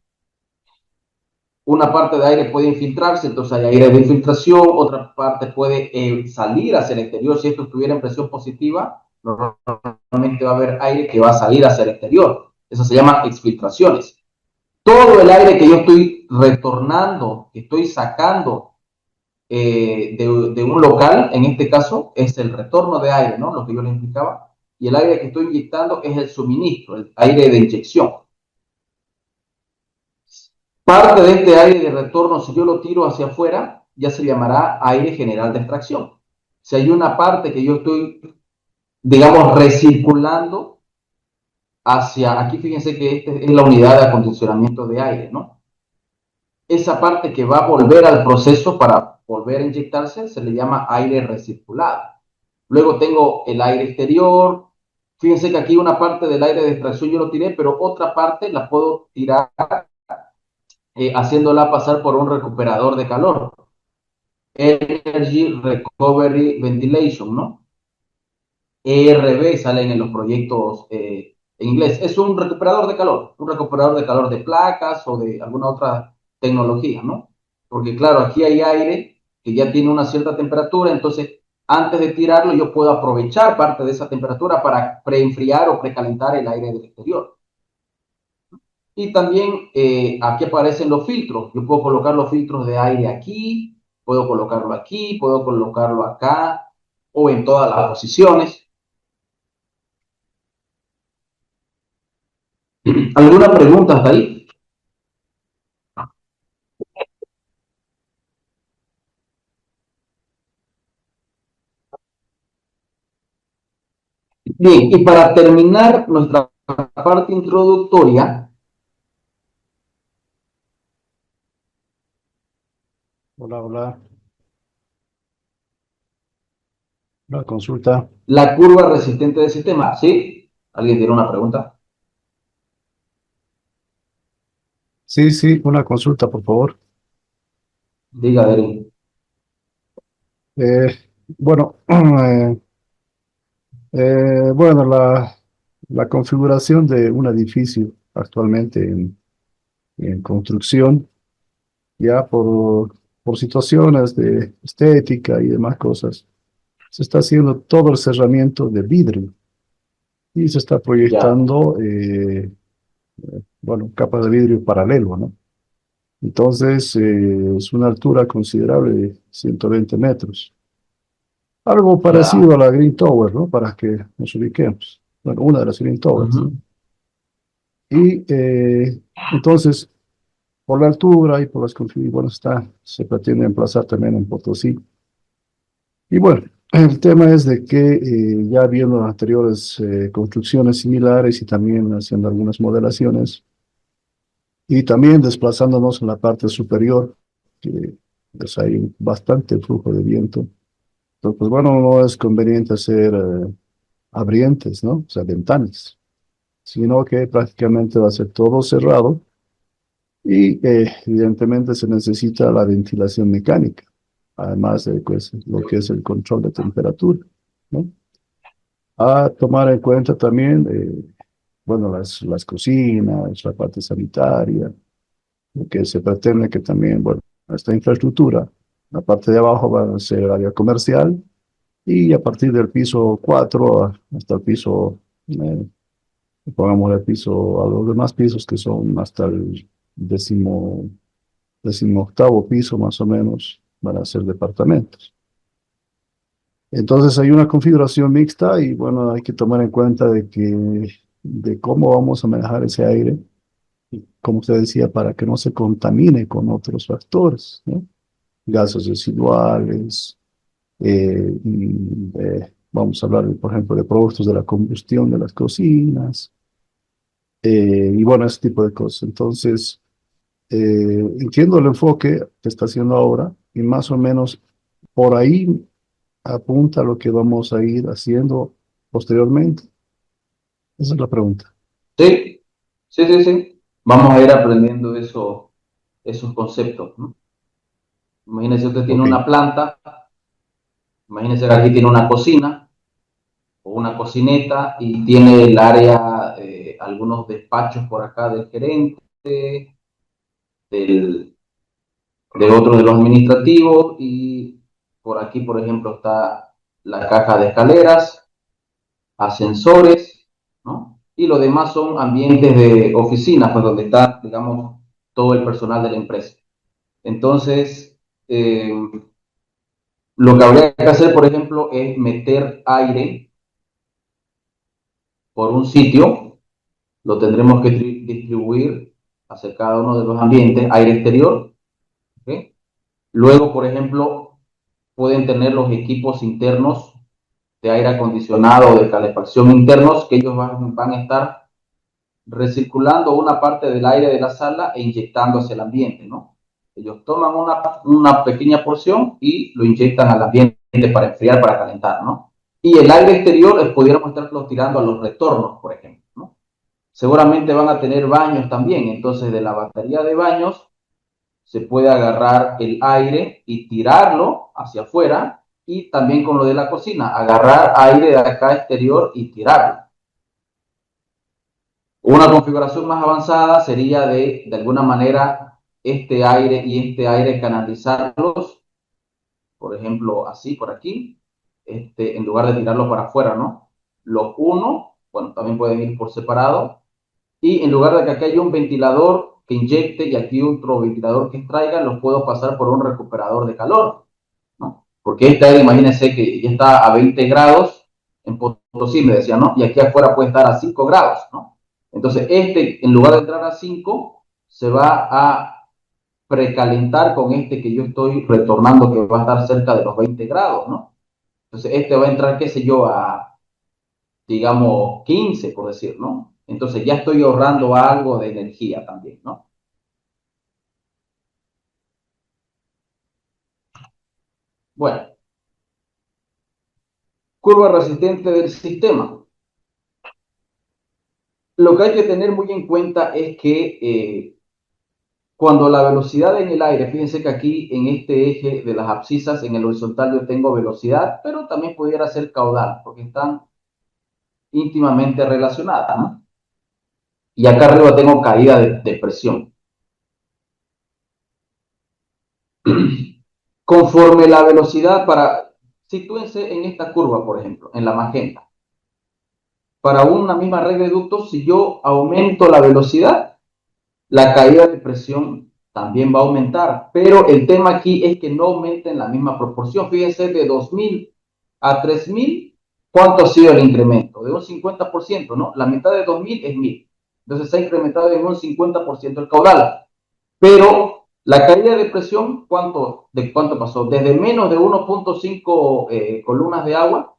Una parte de aire puede infiltrarse, entonces hay aire de infiltración, otra parte puede salir hacia el exterior. Si esto estuviera en presión positiva, normalmente va a haber aire que va a salir hacia el exterior. Eso se llama exfiltraciones. Todo el aire que yo estoy retornando, que estoy sacando de un local, en este caso, es el retorno de aire, ¿no? Lo que yo les explicaba. Y el aire que estoy inyectando es el suministro, el aire de inyección. Parte de este aire de retorno, si yo lo tiro hacia afuera, ya se llamará aire general de extracción. Si hay una parte que yo estoy, digamos, recirculando hacia, aquí fíjense que esta es la unidad de acondicionamiento de aire, ¿no? Esa parte que va a volver al proceso para volver a inyectarse se le llama aire recirculado. Luego tengo el aire exterior. Fíjense que aquí una parte del aire de extracción yo lo tiré, pero otra parte la puedo tirar haciéndola pasar por un recuperador de calor. Energy Recovery Ventilation, ¿no? ERV salen en los proyectos en inglés. Es un recuperador de calor de placas o de alguna otra tecnología, ¿no? Porque claro, aquí hay aire que ya tiene una cierta temperatura, entonces antes de tirarlo yo puedo aprovechar parte de esa temperatura para preenfriar o precalentar el aire del exterior. Y también aquí aparecen los filtros. Yo puedo colocar los filtros de aire aquí, puedo colocarlo acá o en todas las posiciones. ¿Alguna pregunta hasta ahí? Bien, y para terminar nuestra parte introductoria, Hola, hola. La consulta. la curva resistente del sistema, ¿sí? ¿Alguien tiene una pregunta? Sí, sí, una consulta, por favor. Diga, Derin. Eh, bueno, bueno, la configuración de un edificio actualmente en construcción, ya por situaciones de estética y demás cosas, se está haciendo todo el cerramiento de vidrio. y se está ya, proyectando, bueno, capa de vidrio paralelo, ¿no? Entonces, es una altura considerable de 120 metros. Algo parecido ya. a la Green Tower, ¿no? Para que nos ubiquemos. Bueno, una de las Green Towers. Ujú. Y entonces, por la altura y por las configuraciones, bueno, se pretende emplazar también en Potosí. Y bueno, el tema es de que ya viendo anteriores construcciones similares y también haciendo algunas modelaciones y también desplazándonos en la parte superior, que pues hay bastante flujo de viento. Entonces, pues bueno, no es conveniente hacer abrientes, ¿no? O sea, ventanas, sino que prácticamente va a ser todo cerrado y evidentemente se necesita la ventilación mecánica, además de pues, lo que es el control de temperatura, ¿no? A tomar en cuenta también, bueno, las cocinas, la parte sanitaria, lo que se pretende que también, bueno, esta infraestructura, la parte de abajo va a ser área comercial y a partir del piso 4 hasta el piso, pongamos el piso a los demás pisos que son hasta el décimo, décimo octavo piso más o menos, van a ser departamentos. Entonces hay una configuración mixta y bueno, hay que tomar en cuenta de cómo vamos a manejar ese aire, como usted decía, para que no se contamine con otros factores, ¿no? Gases residuales, vamos a hablar, por ejemplo, de productos de la combustión de las cocinas, y bueno, ese tipo de cosas. Entonces, entiendo el enfoque que está haciendo ahora y más o menos por ahí apunta a lo que vamos a ir haciendo posteriormente. Esa es la pregunta. Sí, sí, sí, sí. Vamos a ir aprendiendo esos conceptos, ¿no? Imagínese usted tiene Ok, una planta, imagínese que aquí tiene una cocina o una cocineta y tiene el área, algunos despachos por acá del gerente, del, de otro de los administrativos y por aquí, por ejemplo, está la caja de escaleras, ascensores, ¿no? Y lo demás son ambientes de oficinas, pues donde está, digamos, todo el personal de la empresa. Entonces, lo que habría que hacer, por ejemplo, es meter aire por un sitio, lo tendremos que distribuir hacia cada uno de los ambientes, aire exterior, ¿okay? Luego, por ejemplo, pueden tener los equipos internos de aire acondicionado o de calefacción internos que ellos van a estar recirculando una parte del aire de la sala e inyectando hacia el ambiente, ¿no? Ellos toman una pequeña porción y lo inyectan al ambiente para enfriar, para calentar, ¿no? Y el aire exterior pudiéramos estarlo tirando a los retornos, por ejemplo, ¿no? Seguramente van a tener baños también, entonces de la batería de baños se puede agarrar el aire y tirarlo hacia afuera y también con lo de la cocina, agarrar aire de acá exterior y tirarlo. Una configuración más avanzada sería de alguna manera, este aire y este aire canalizarlos, por ejemplo, así por aquí, en lugar de tirarlo para afuera, ¿no? Los uno, bueno, también pueden ir por separado, y en lugar de que aquí haya un ventilador que inyecte y aquí otro ventilador que extraiga, los puedo pasar por un recuperador de calor, ¿no? Porque este aire, imagínense que ya está a 20 grados en Potosí, me decía, ¿no? Y aquí afuera puede estar a 5 grados, ¿no? Entonces, en lugar de entrar a 5 se va a precalentar con este que yo estoy retornando, que va a estar cerca de los 20 grados, ¿no? Entonces, este va a entrar, qué sé yo, a, digamos, 15 por decir, ¿no? Entonces, ya estoy ahorrando algo de energía también, ¿no? Bueno, curva resistente del sistema. Lo que hay que tener muy en cuenta es que cuando la velocidad en el aire, fíjense que aquí en este eje de las abscisas, en el horizontal yo tengo velocidad, pero también pudiera ser caudal, porque están íntimamente relacionadas, ¿no? Y acá arriba tengo caída de presión. Conforme la velocidad sitúense en esta curva, por ejemplo, en la magenta. para una misma red de ductos, si yo aumento la velocidad, la caída de presión también va a aumentar. Pero el tema aquí es que no aumenta en la misma proporción. Fíjense, de 2000 a 3000, ¿cuánto ha sido el incremento? De un 50%, ¿no? La mitad de 2000 es 1000. Entonces se ha incrementado en un 50% el caudal. Pero la caída de presión, ¿de cuánto pasó? Desde menos de 1.5 columnas de agua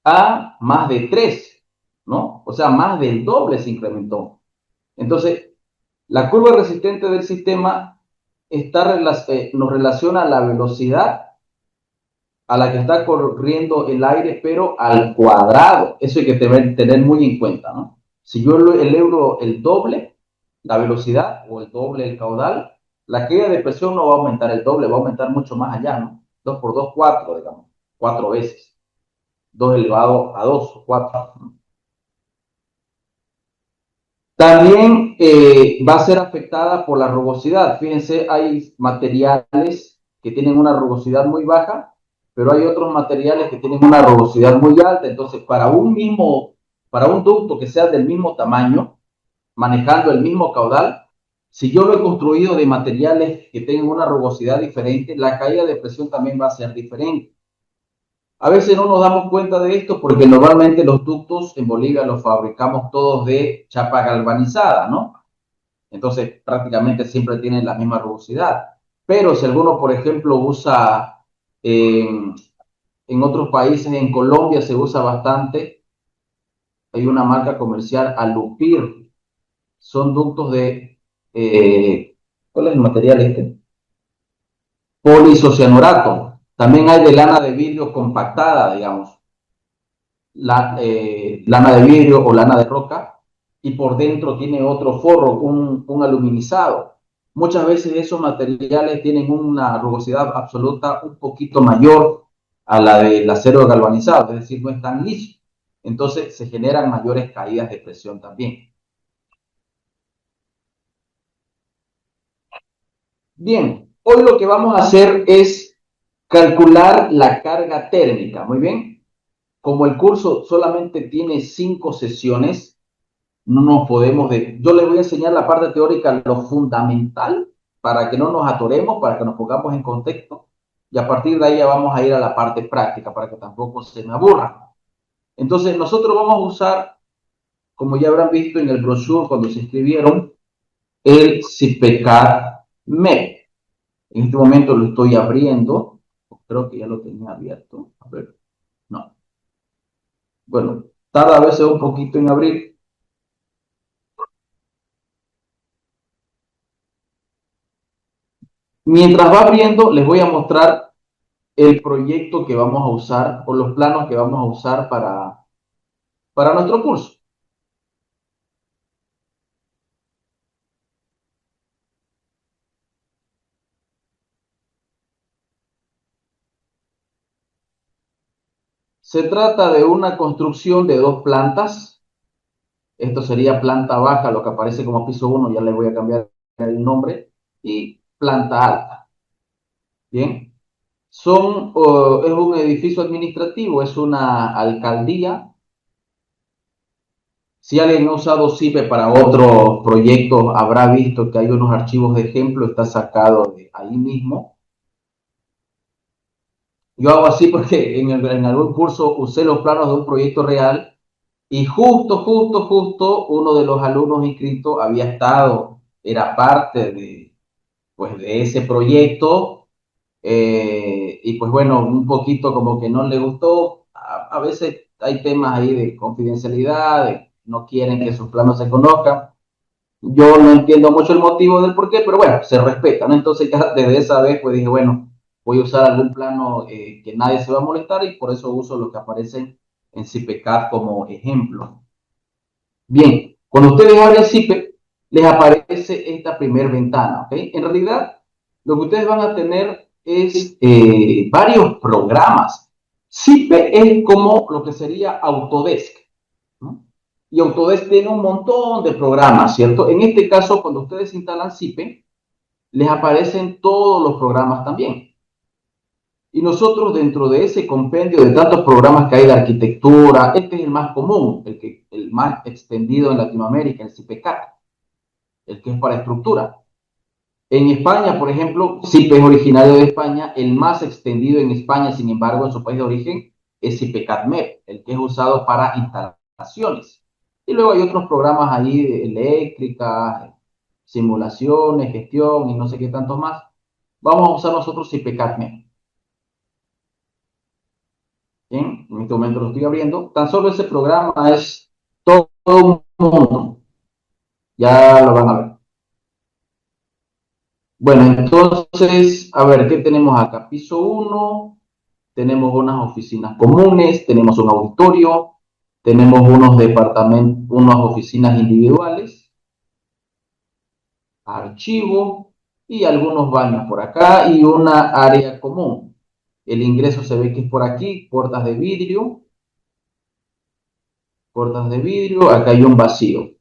a más de 3, ¿no? O sea, más del doble se incrementó. Entonces, la curva resistente del sistema nos relaciona la velocidad a la que está corriendo el aire, pero al cuadrado. Eso hay que tener muy en cuenta, ¿no? Si yo elevo el doble, la velocidad, o el doble el caudal, la caída de presión no va a aumentar el doble, va a aumentar mucho más allá, ¿no? 2 por 2, 4, digamos, 4 veces. 2 elevado a 2, 4. También va a ser afectada por la rugosidad. Fíjense, hay materiales que tienen una rugosidad muy baja, pero hay otros materiales que tienen una rugosidad muy alta. Entonces, para un ducto que sea del mismo tamaño, manejando el mismo caudal, si yo lo he construido de materiales que tengan una rugosidad diferente, la caída de presión también va a ser diferente. A veces no nos damos cuenta de esto porque normalmente los ductos en Bolivia los fabricamos todos de chapa galvanizada, ¿no? Entonces prácticamente siempre tienen la misma rugosidad. Pero si alguno, por ejemplo, usa en otros países, en Colombia se usa bastante, hay una marca comercial, Alupir, son ductos ¿cuál es el material este? Polisocianurato. También hay de lana de vidrio compactada, digamos. Lana de vidrio o lana de roca, y por dentro tiene otro forro, un aluminizado. Muchas veces esos materiales tienen una rugosidad absoluta un poquito mayor a la del acero galvanizado, es decir, no es tan liso. Entonces se generan mayores caídas de presión también. Bien, hoy lo que vamos a hacer es calcular la carga térmica. Muy bien. Como el curso solamente tiene 5 sesiones, no nos podemos yo les voy a enseñar la parte teórica, lo fundamental, para que no nos atoremos, para que nos pongamos en contexto, y a partir de ahí ya vamos a ir a la parte práctica, para que tampoco se me aburra. Entonces, nosotros vamos a usar, como ya habrán visto en el brochure cuando se inscribieron, el CIPECAD MEP. En este momento lo estoy abriendo, creo que ya lo tenía abierto, a ver, no. Bueno, tarda a veces un poquito en abrir. Mientras va abriendo, les voy a mostrar el proyecto que vamos a usar o los planos que vamos a usar para nuestro curso. Se trata de una construcción de 2 plantas. Esto sería planta baja, lo que aparece como piso 1, ya le voy a cambiar el nombre, y planta alta. Bien. Es un edificio administrativo, es una alcaldía. Si alguien ha usado CIPE para otros proyectos, habrá visto que hay unos archivos de ejemplo, está sacado de ahí mismo. Yo hago así porque en algún curso usé los planos de un proyecto real y justo uno de los alumnos inscritos había estado, era parte de ese proyecto, y pues bueno, un poquito como que no le gustó. A veces hay temas ahí de confidencialidad, no quieren que sus planos se conozcan. Yo no entiendo mucho el motivo del por qué, pero bueno, se respeta, ¿no? Entonces ya desde esa vez pues dije, bueno, voy a usar algún plano que nadie se va a molestar, y por eso uso lo que aparece en CIPECAD como ejemplo. Bien, cuando ustedes abren CIPE, les aparece esta primera ventana, ¿ok? En realidad, lo que ustedes van a tener es varios programas. CIPE es como lo que sería Autodesk, ¿no? Y Autodesk tiene un montón de programas, ¿cierto? En este caso, cuando ustedes instalan CIPE, les aparecen todos los programas también. Y nosotros dentro de ese compendio de tantos programas que hay de arquitectura, este es el más común, el más extendido en Latinoamérica, el CIPECAT, el que es para estructura. En España, por ejemplo, CIPE es originario de España, el más extendido en España, sin embargo, en su país de origen, es CIPECAT-MEP, el que es usado para instalaciones. Y luego hay otros programas ahí de eléctrica, simulaciones, gestión y no sé qué tantos más. Vamos a usar nosotros CIPECAT-MEP. Bien, en este momento lo estoy abriendo. Tan solo ese programa es todo un mundo. Ya lo van a ver. Bueno, entonces, a ver, ¿qué tenemos acá? Piso 1, tenemos unas oficinas comunes, tenemos un auditorio, tenemos unos departamentos, unas oficinas individuales, archivo y algunos baños por acá y una área común. El ingreso se ve que es por aquí, puertas de vidrio, acá hay un vacío.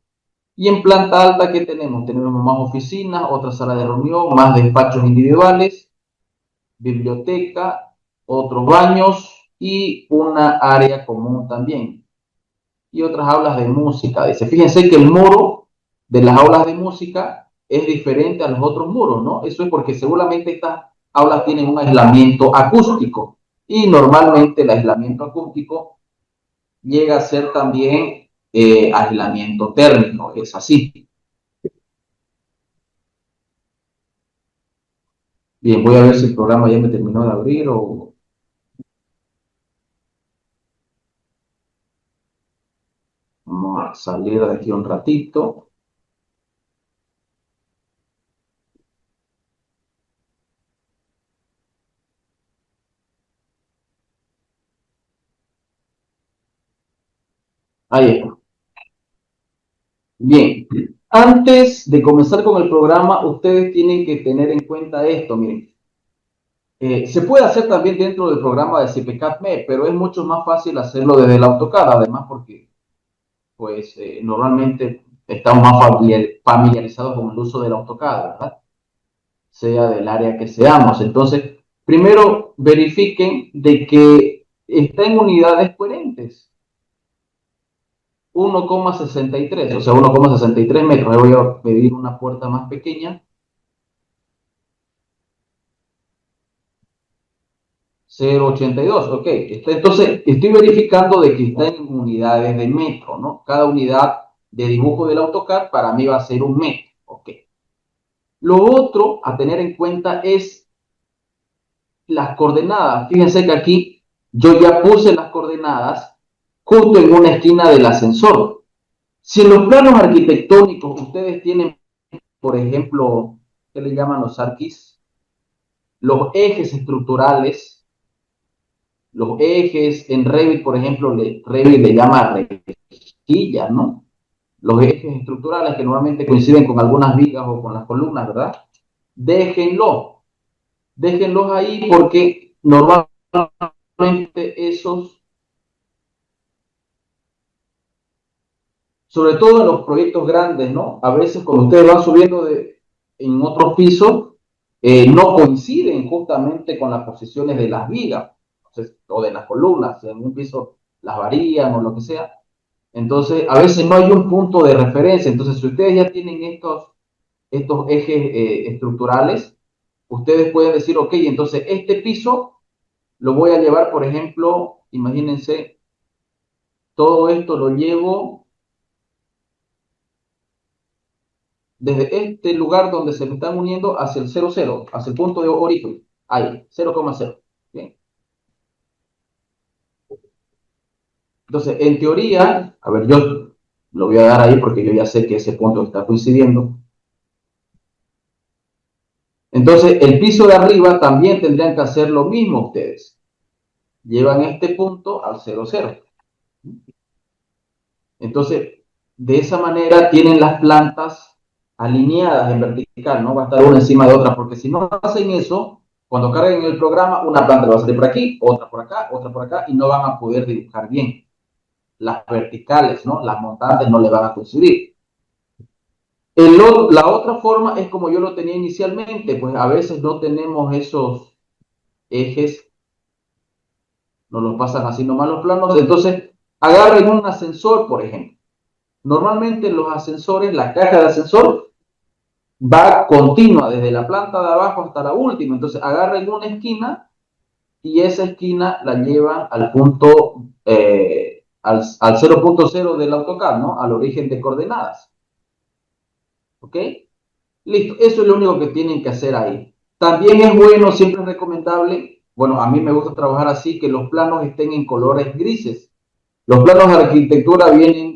Y en planta alta, ¿qué tenemos? Tenemos más oficinas, otra sala de reunión, más despachos individuales, biblioteca, otros baños y una área común también. Y otras aulas de música. Dice, fíjense que el muro de las aulas de música es diferente a los otros muros, ¿no? Eso es porque seguramente estas aulas tienen un aislamiento acústico y normalmente el aislamiento acústico llega a ser también aislamiento térmico, es así. Bien, voy a ver si el programa ya me terminó de abrir o... Vamos a salir de aquí un ratito. Ahí está. Bien, antes de comenzar con el programa, ustedes tienen que tener en cuenta esto, miren. Se puede hacer también dentro del programa de CPCAT-ME, pero es mucho más fácil hacerlo desde el AutoCAD, además porque pues normalmente estamos más familiarizados con el uso del AutoCAD, ¿verdad? Sea del área que seamos. Entonces, primero verifiquen de que está en unidades coherentes. 1,63, o sea, 1,63 metros. Ahí voy a pedir una puerta más pequeña. 0,82, ok. Entonces, estoy verificando de que está en unidades de metro, ¿no? Cada unidad de dibujo del AutoCAD para mí va a ser un metro, ok. Lo otro a tener en cuenta es las coordenadas. Fíjense que aquí yo ya puse las coordenadas justo en una esquina del ascensor. Si en los planos arquitectónicos ustedes tienen, por ejemplo, ¿qué le llaman los arquis? Los ejes estructurales, los ejes en Revit, por ejemplo, Revit le llama rejilla, ¿no? Los ejes estructurales que normalmente coinciden con algunas vigas o con las columnas, ¿verdad? Déjenlos ahí porque normalmente esos, sobre todo en los proyectos grandes, ¿no? A veces cuando ustedes van subiendo en otros pisos, no coinciden justamente con las posiciones de las vigas o de las columnas. En un piso las varían o lo que sea. Entonces, a veces no hay un punto de referencia. Entonces, si ustedes ya tienen estos ejes estructurales, ustedes pueden decir, ok, entonces este piso lo voy a llevar, por ejemplo, imagínense, todo esto lo llevo desde este lugar donde se me están uniendo hacia el 0,0, hacia el punto de origen, ahí, 0,0. ¿Bien? Entonces, en teoría, a ver, yo lo voy a dar ahí porque yo ya sé que ese punto está coincidiendo. Entonces, el piso de arriba también tendrían que hacer lo mismo ustedes. Llevan este punto al 0,0. Entonces, de esa manera tienen las plantas alineadas en vertical, no va a estar una encima de otra, porque si no hacen eso, cuando carguen el programa, una planta va a salir por aquí, otra por acá, y no van a poder dibujar bien. Las verticales, ¿no? Las montantes no le van a coincidir. La otra forma es como yo lo tenía inicialmente, pues a veces no tenemos esos ejes nos los pasan así nomás los planos. Entonces, agarren un ascensor, por ejemplo. Normalmente los ascensores, la caja de ascensor va continua desde la planta de abajo hasta la última. Entonces, agarren una esquina y esa esquina la llevan al punto, al 0.0 del AutoCAD, ¿no? Al origen de coordenadas. ¿Ok? Listo, eso es lo único que tienen que hacer ahí. También es bueno, siempre es recomendable, bueno, a mí me gusta trabajar así, que los planos estén en colores grises. Los planos de arquitectura vienen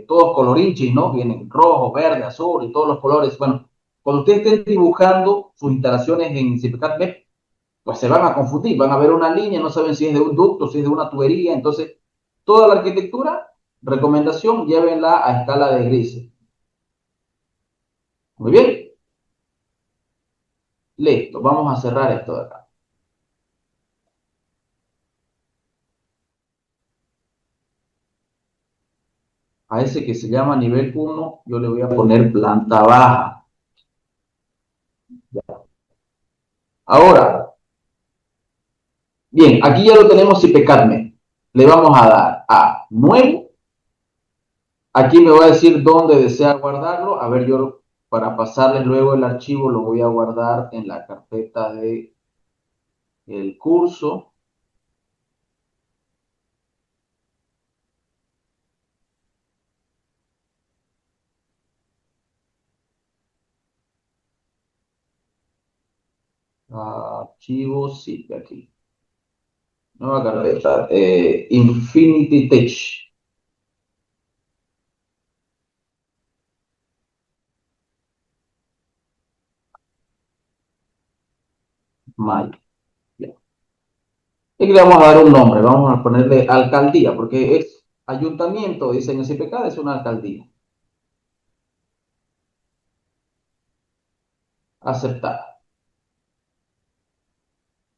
todos colorinchis, ¿no? Vienen rojo, verde, azul y todos los colores. Bueno, cuando ustedes estén dibujando sus instalaciones en CIPCAT MEP, pues se van a confundir, van a ver una línea, no saben si es de un ducto, si es de una tubería. Entonces, toda la arquitectura, recomendación, llévenla a escala de grises. Muy bien. Listo, vamos a cerrar esto de acá. A ese que se llama nivel 1, yo le voy a poner planta baja. Ahora, bien, aquí ya lo tenemos CIPCAT-MEP. Le vamos a dar a nuevo. Aquí me va a decir dónde desea guardarlo. A ver, yo para pasarles luego el archivo lo voy a guardar en la carpeta de el curso. Archivo, sí, aquí. Nueva carpeta. Infinity Tech. Mayo. Y le vamos a dar un nombre, vamos a ponerle alcaldía, porque es ayuntamiento, dice en el CPK, es una alcaldía. Aceptar.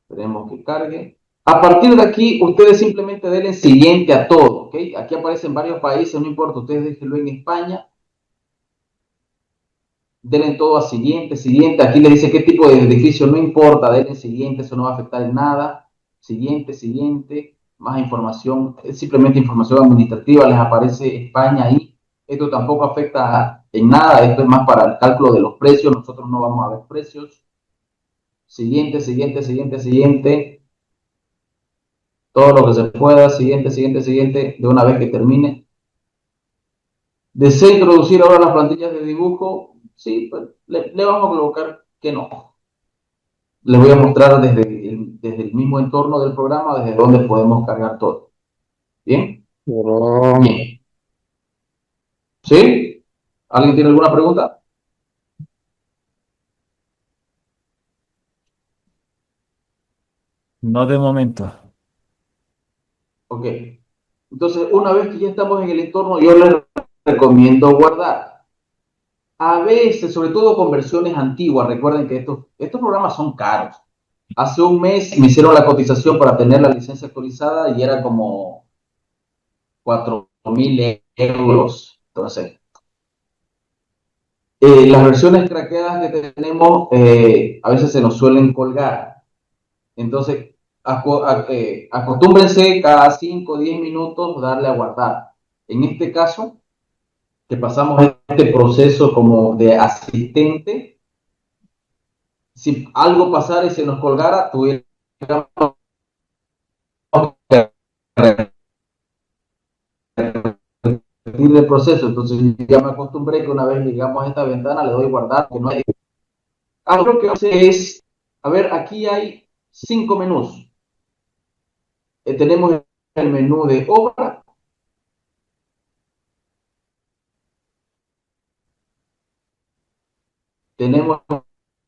Esperemos que cargue. A partir de aquí, ustedes simplemente denle siguiente a todo, ¿ok? Aquí aparecen varios países, no importa, ustedes déjenlo en España. Denle todo a siguiente, siguiente. Aquí le dice qué tipo de edificio, no importa, denle siguiente, eso no va a afectar en nada. Siguiente, siguiente. Más información, es simplemente información administrativa, les aparece España ahí. Esto tampoco afecta en nada, esto es más para el cálculo de los precios, nosotros no vamos a ver precios. Siguiente, siguiente, siguiente, siguiente. Todo lo que se pueda, siguiente, siguiente, siguiente, de una vez que termine. ¿Desea introducir ahora las plantillas de dibujo? Sí, pues le vamos a colocar que no. Les voy a mostrar desde el mismo entorno del programa, desde donde podemos cargar todo. ¿Bien? Bien. ¿Sí? ¿Alguien tiene alguna pregunta? No de momento. Ok. Entonces, una vez que ya estamos en el entorno, yo les recomiendo guardar. A veces, sobre todo con versiones antiguas, recuerden que estos programas son caros. Hace un mes me hicieron la cotización para tener la licencia actualizada y era como 4.000 euros. Entonces, las versiones craqueadas que tenemos a veces se nos suelen colgar. Entonces, acostúmbrense cada 5 o 10 minutos darle a guardar. En este caso, que pasamos este proceso como de asistente, si algo pasara y se nos colgara, tuviéramos que repetir el proceso. Entonces, ya me acostumbré que una vez llegamos a esta ventana, le doy guardar. Que no hay... Algo que hace es, a ver, aquí hay 5 menús. Tenemos el menú de obra, tenemos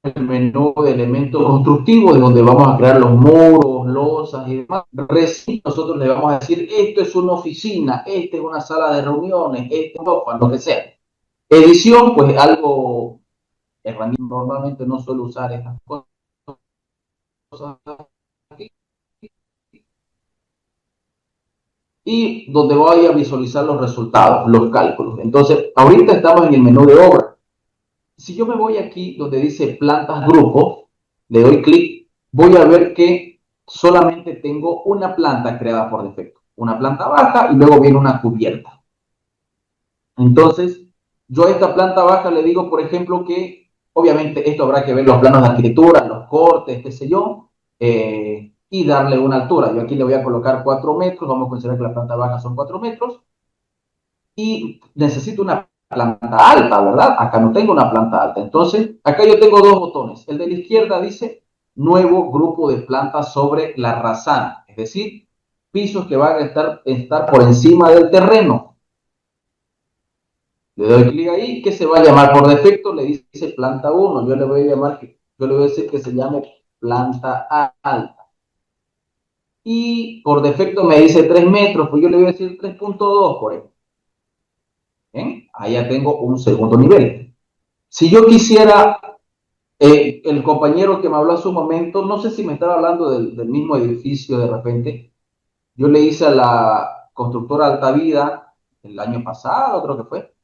el menú de elementos constructivos, de donde vamos a crear los muros, losas y demás. Recién nosotros le vamos a decir, esto es una oficina, esta es una sala de reuniones, este es un sofá, lo que sea. Edición, pues algo, herramienta, normalmente no suelo usar estas cosas aquí. Y donde voy a visualizar los resultados, los cálculos. Entonces, ahorita estamos en el menú de obra. Si yo me voy aquí donde dice plantas grupo, le doy clic, voy a ver que solamente tengo una planta creada por defecto, una planta baja y luego viene una cubierta. Entonces, yo a esta planta baja le digo, por ejemplo, que obviamente esto habrá que ver los planos de arquitectura, los cortes, qué sé yo, y darle una altura. Yo aquí le voy a colocar 4 metros, vamos a considerar que la planta baja son 4 metros, y necesito una planta alta, ¿verdad? Acá no tengo una planta alta. Entonces, acá yo tengo dos botones. El de la izquierda dice nuevo grupo de plantas sobre la rasante, es decir, pisos que van a estar por encima del terreno. Le doy clic ahí, que se va a llamar por defecto, le dice planta 1. Yo le voy a decir que se llame planta alta. Y por defecto me dice 3 metros, pues yo le voy a decir 3.2 por ejemplo. ¿Bien? Ahí ya tengo un segundo nivel. Si yo quisiera, el compañero que me habló hace un momento, no sé si me estaba hablando del mismo edificio de repente, yo le hice a la constructora Altavida el año pasado, creo que fue,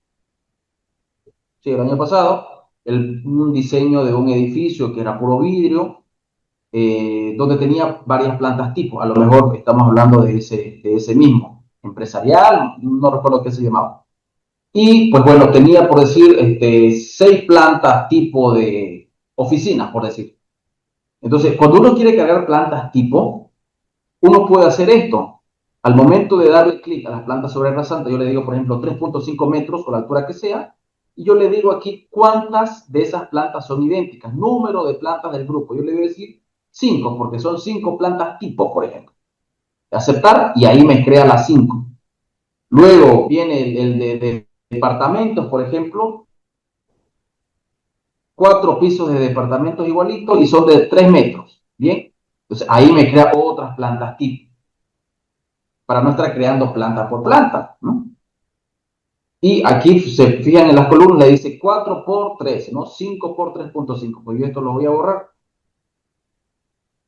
sí, el año pasado, un diseño de un edificio que era puro vidrio, donde tenía varias plantas tipo, a lo mejor estamos hablando de ese mismo, empresarial, no recuerdo qué se llamaba. Y pues bueno, tenía por decir 6 plantas tipo de oficinas, por decir. Entonces, cuando uno quiere cargar plantas tipo, uno puede hacer esto. Al momento de darle clic a las plantas sobre rasante, yo le digo, por ejemplo, 3.5 metros o la altura que sea, y yo le digo aquí cuántas de esas plantas son idénticas, número de plantas del grupo. Yo le voy a decir 5, porque son 5 plantas tipo, por ejemplo. Aceptar, y ahí me crea las 5. Luego viene el de departamentos, por ejemplo, 4 pisos de departamentos igualitos y son de 3 metros. Bien, entonces ahí me crea otras plantas tipo para no estar creando planta por planta, ¿no? Y aquí se fijan en las columnas, le dice 4 por 3, ¿no? 5 por 3.5. Pues yo esto lo voy a borrar.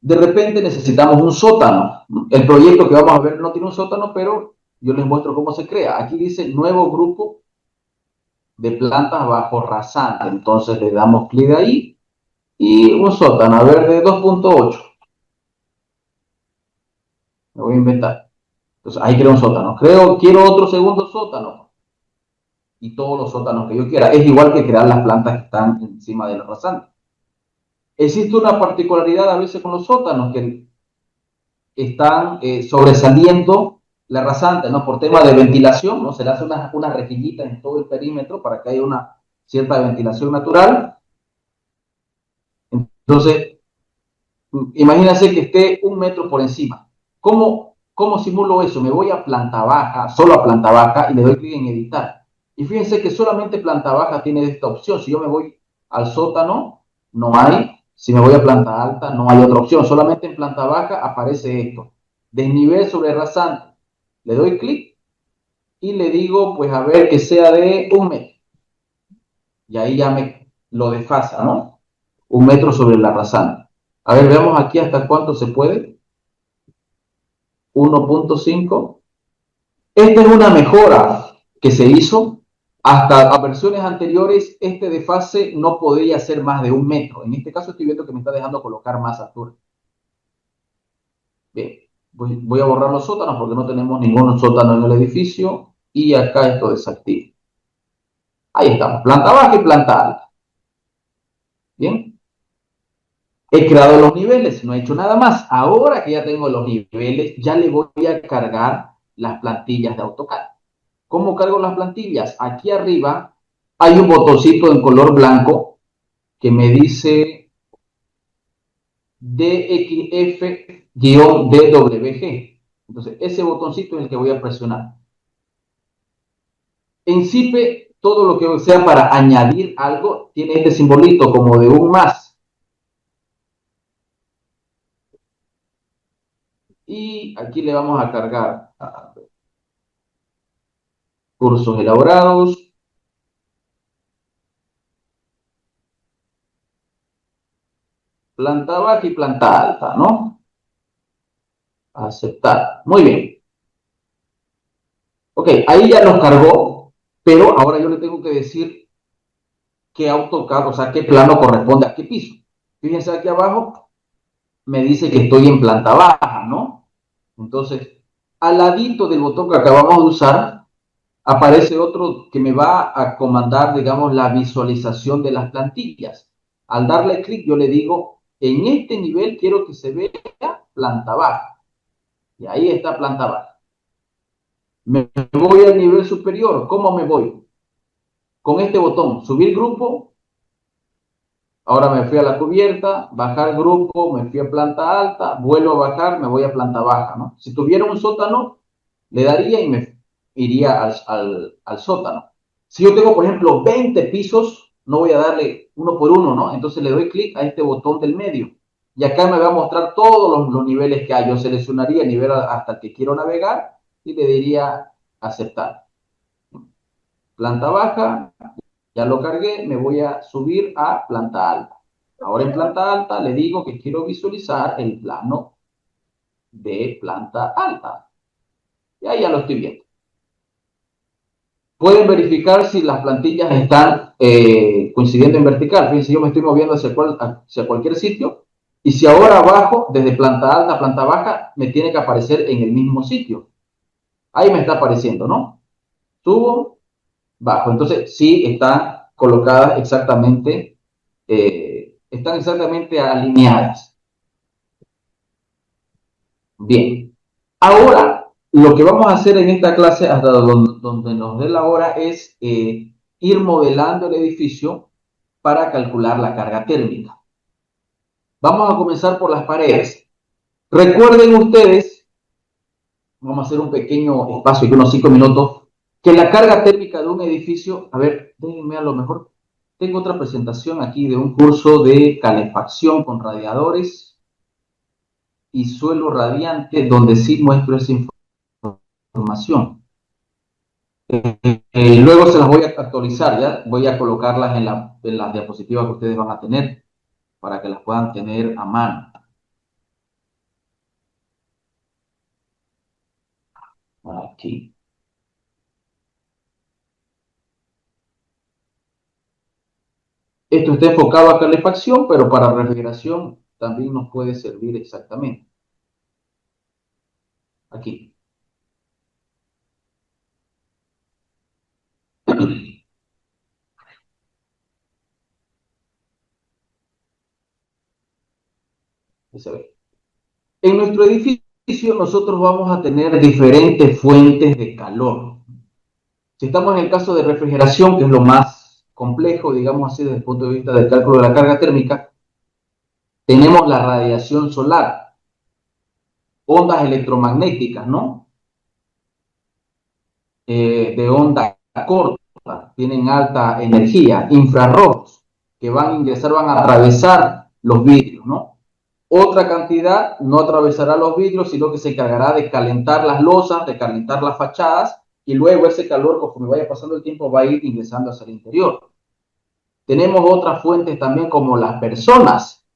De repente necesitamos un sótano. El proyecto que vamos a ver no tiene un sótano, pero yo les muestro cómo se crea. Aquí dice nuevo grupo de plantas bajo rasante. Entonces le damos clic ahí y un sótano, a ver, de 2.8. Me voy a inventar. Entonces ahí creo un sótano. Quiero otro segundo sótano. Y todos los sótanos que yo quiera. Es igual que crear las plantas que están encima del rasante. Existe una particularidad a veces con los sótanos que están sobresaliendo la rasante, ¿no? Por tema de ventilación, ¿no? Se le hace una rejillita en todo el perímetro para que haya una cierta ventilación natural. Entonces, imagínense que esté 1 metro por encima. ¿Cómo simulo eso? Me voy a planta baja, solo a planta baja, y le doy clic en editar. Y fíjense que solamente planta baja tiene esta opción. Si yo me voy al sótano, no hay. Si me voy a planta alta, no hay otra opción. Solamente en planta baja aparece esto. Desnivel sobre rasante. Le doy clic y le digo, pues a ver que sea de 1 metro. Y ahí ya me lo desfasa, ¿no? 1 metro sobre la rasante. A ver, veamos aquí hasta cuánto se puede. 1.5. Esta es una mejora que se hizo. Hasta a versiones anteriores, este desfase no podría ser más de 1 metro. En este caso estoy viendo que me está dejando colocar más altura. Bien, voy a borrar los sótanos porque no tenemos ningún sótano en el edificio. Y acá esto desactiva. Ahí estamos, planta baja y planta alta. Bien. He creado los niveles, no he hecho nada más. Ahora que ya tengo los niveles, ya le voy a cargar las plantillas de AutoCAD. ¿Cómo cargo las plantillas? Aquí arriba hay un botoncito en color blanco que me dice DXF-DWG. Entonces, ese botoncito es el que voy a presionar. En CIPE, todo lo que sea para añadir algo tiene este simbolito como de un más. Y aquí le vamos a cargar cursos elaborados. Planta baja y planta alta, ¿no? Aceptar. Muy bien. Ok, ahí ya nos cargó, pero ahora yo le tengo que decir qué AutoCAD, o sea, qué plano corresponde a qué piso. Fíjense aquí abajo, me dice que estoy en planta baja, ¿no? Entonces, al ladito del botón que acabamos de usar, aparece otro que me va a comandar, digamos, la visualización de las plantillas. Al darle clic, yo le digo, en este nivel quiero que se vea planta baja. Y ahí está planta baja. Me voy al nivel superior. ¿Cómo me voy? Con este botón, subir grupo. Ahora me fui a la cubierta, bajar grupo, me fui a planta alta, vuelvo a bajar, me voy a planta baja, ¿no? Si tuviera un sótano, le daría y me iría al sótano. Si yo tengo, por ejemplo, 20 pisos, no voy a darle uno por uno, ¿no? Entonces le doy clic a este botón del medio. Y acá me va a mostrar todos los niveles que hay. Yo seleccionaría el nivel hasta el que quiero navegar y le diría aceptar. Planta baja, ya lo cargué, me voy a subir a planta alta. Ahora en planta alta le digo que quiero visualizar el plano de planta alta. Y ahí ya lo estoy viendo. Pueden verificar si las plantillas están coincidiendo en vertical. Fíjense, yo me estoy moviendo hacia cualquier sitio. Y si ahora abajo, desde planta alta a planta baja, me tiene que aparecer en el mismo sitio. Ahí me está apareciendo, ¿no? Subo, bajo. Entonces, sí están colocadas exactamente, están exactamente alineadas. Bien. Ahora, lo que vamos a hacer en esta clase, hasta donde nos dé la hora, es ir modelando el edificio para calcular la carga térmica. Vamos a comenzar por las paredes. Recuerden ustedes, vamos a hacer un pequeño espacio de unos 5 minutos, que la carga térmica de un edificio, a ver, déjenme a lo mejor, tengo otra presentación aquí de un curso de calefacción con radiadores y suelo radiante, donde sí muestro esa información. Luego se las voy a actualizar, ¿ya? Voy a colocarlas en las diapositivas que ustedes van a tener para que las puedan tener a mano. Aquí. Esto está enfocado a calefacción, pero para refrigeración también nos puede servir exactamente. Aquí. Se ve. En nuestro edificio nosotros vamos a tener diferentes fuentes de calor. Si estamos en el caso de refrigeración, que es lo más complejo, digamos así, desde el punto de vista del cálculo de la carga térmica, tenemos la radiación solar, ondas electromagnéticas, ¿no? De onda corta, tienen alta energía, infrarrojos, que van a ingresar, van a atravesar los vidrios, ¿no? Otra cantidad no atravesará los vidrios, sino que se encargará de calentar las losas, de calentar las fachadas, y luego ese calor, conforme vaya pasando el tiempo, va a ir ingresando hacia el interior. Tenemos otras fuentes también como las personas,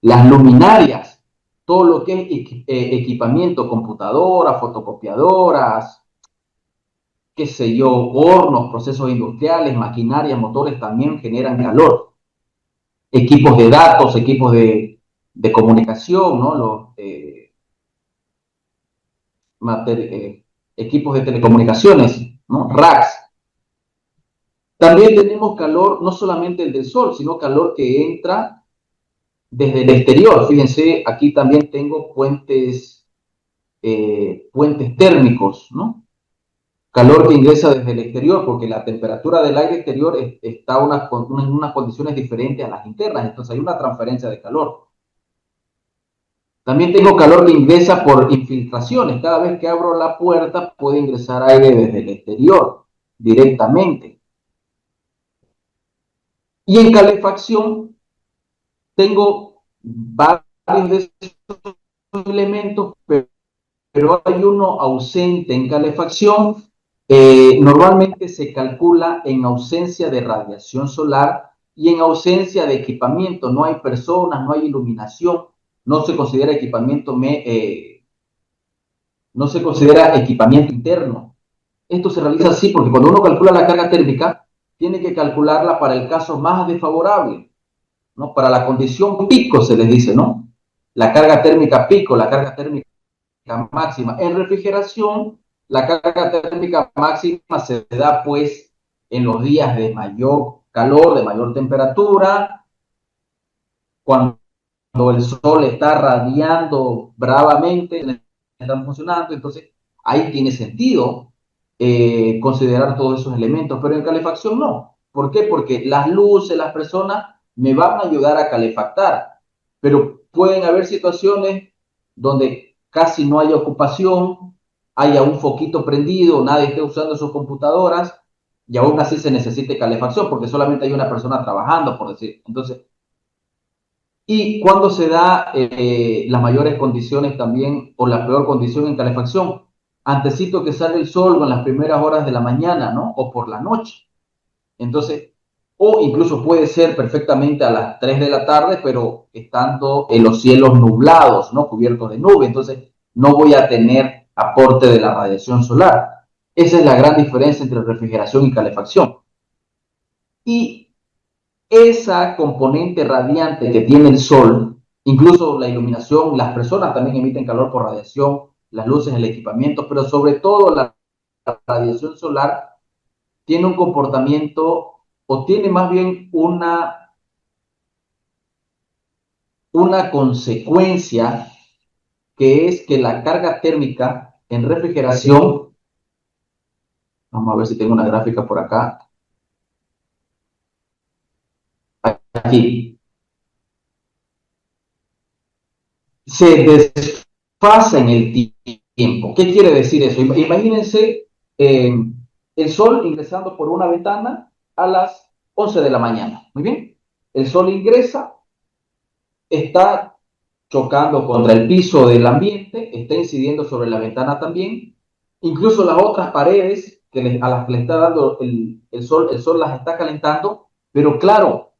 las luminarias, todo lo que es equipamiento, computadoras, fotocopiadoras, qué sé yo, hornos, procesos industriales, maquinarias, motores también generan calor. Equipos de datos, equipos de comunicación, ¿no? Equipos de telecomunicaciones, ¿no? Racks. También tenemos calor, no solamente el del sol, sino calor que entra desde el exterior. Fíjense, aquí también tengo puentes térmicos, ¿no? Calor que ingresa desde el exterior, porque la temperatura del aire exterior está en unas condiciones diferentes a las internas, entonces hay una transferencia de calor. También tengo calor que ingresa por infiltraciones. Cada vez que abro la puerta puede ingresar aire desde el exterior directamente. Y en calefacción tengo varios de esos elementos, pero hay uno ausente en calefacción. Normalmente se calcula en ausencia de radiación solar y en ausencia de equipamiento. No hay personas, no hay iluminación, no se considera equipamiento, no se considera equipamiento interno. Esto se realiza así porque cuando uno calcula la carga térmica, tiene que calcularla para el caso más desfavorable, ¿no? Para la condición pico se les dice, ¿no? la carga térmica pico, la carga térmica máxima. En refrigeración, la carga térmica máxima se da pues en los días de mayor calor, de mayor temperatura, cuando el sol está radiando bravamente, está funcionando, entonces ahí tiene sentido considerar todos esos elementos, pero en calefacción no. ¿Por qué? Porque las luces, las personas me van a ayudar a calefactar, pero pueden haber situaciones donde casi no haya ocupación, haya un foquito prendido, nadie esté usando sus computadoras y aún así se necesite calefacción porque solamente hay una persona trabajando, por decir. Entonces, y cuando se da las mayores condiciones también, o la peor condición en calefacción, antesito que sale el sol o en las primeras horas de la mañana, ¿no? O por la noche. Entonces, o incluso puede ser perfectamente a las 3 de la tarde, pero estando en los cielos nublados, ¿no? Cubiertos de nube. Entonces, no voy a tener aporte de la radiación solar. Esa es la gran diferencia entre refrigeración y calefacción. Y esa componente radiante que tiene el sol, incluso la iluminación, las personas también emiten calor por radiación, las luces, el equipamiento, pero sobre todo la radiación solar tiene un comportamiento o tiene más bien una consecuencia que es que la carga térmica en refrigeración, vamos a ver si tengo una gráfica por acá, aquí, se desfasa en el tiempo. ¿Qué quiere decir eso? Imagínense el sol ingresando por una ventana a las 11 de la mañana. Muy bien. El sol ingresa, está chocando contra el piso del ambiente, está incidiendo sobre la ventana también. Incluso las otras paredes a las que le está dando el sol las está calentando, pero claro,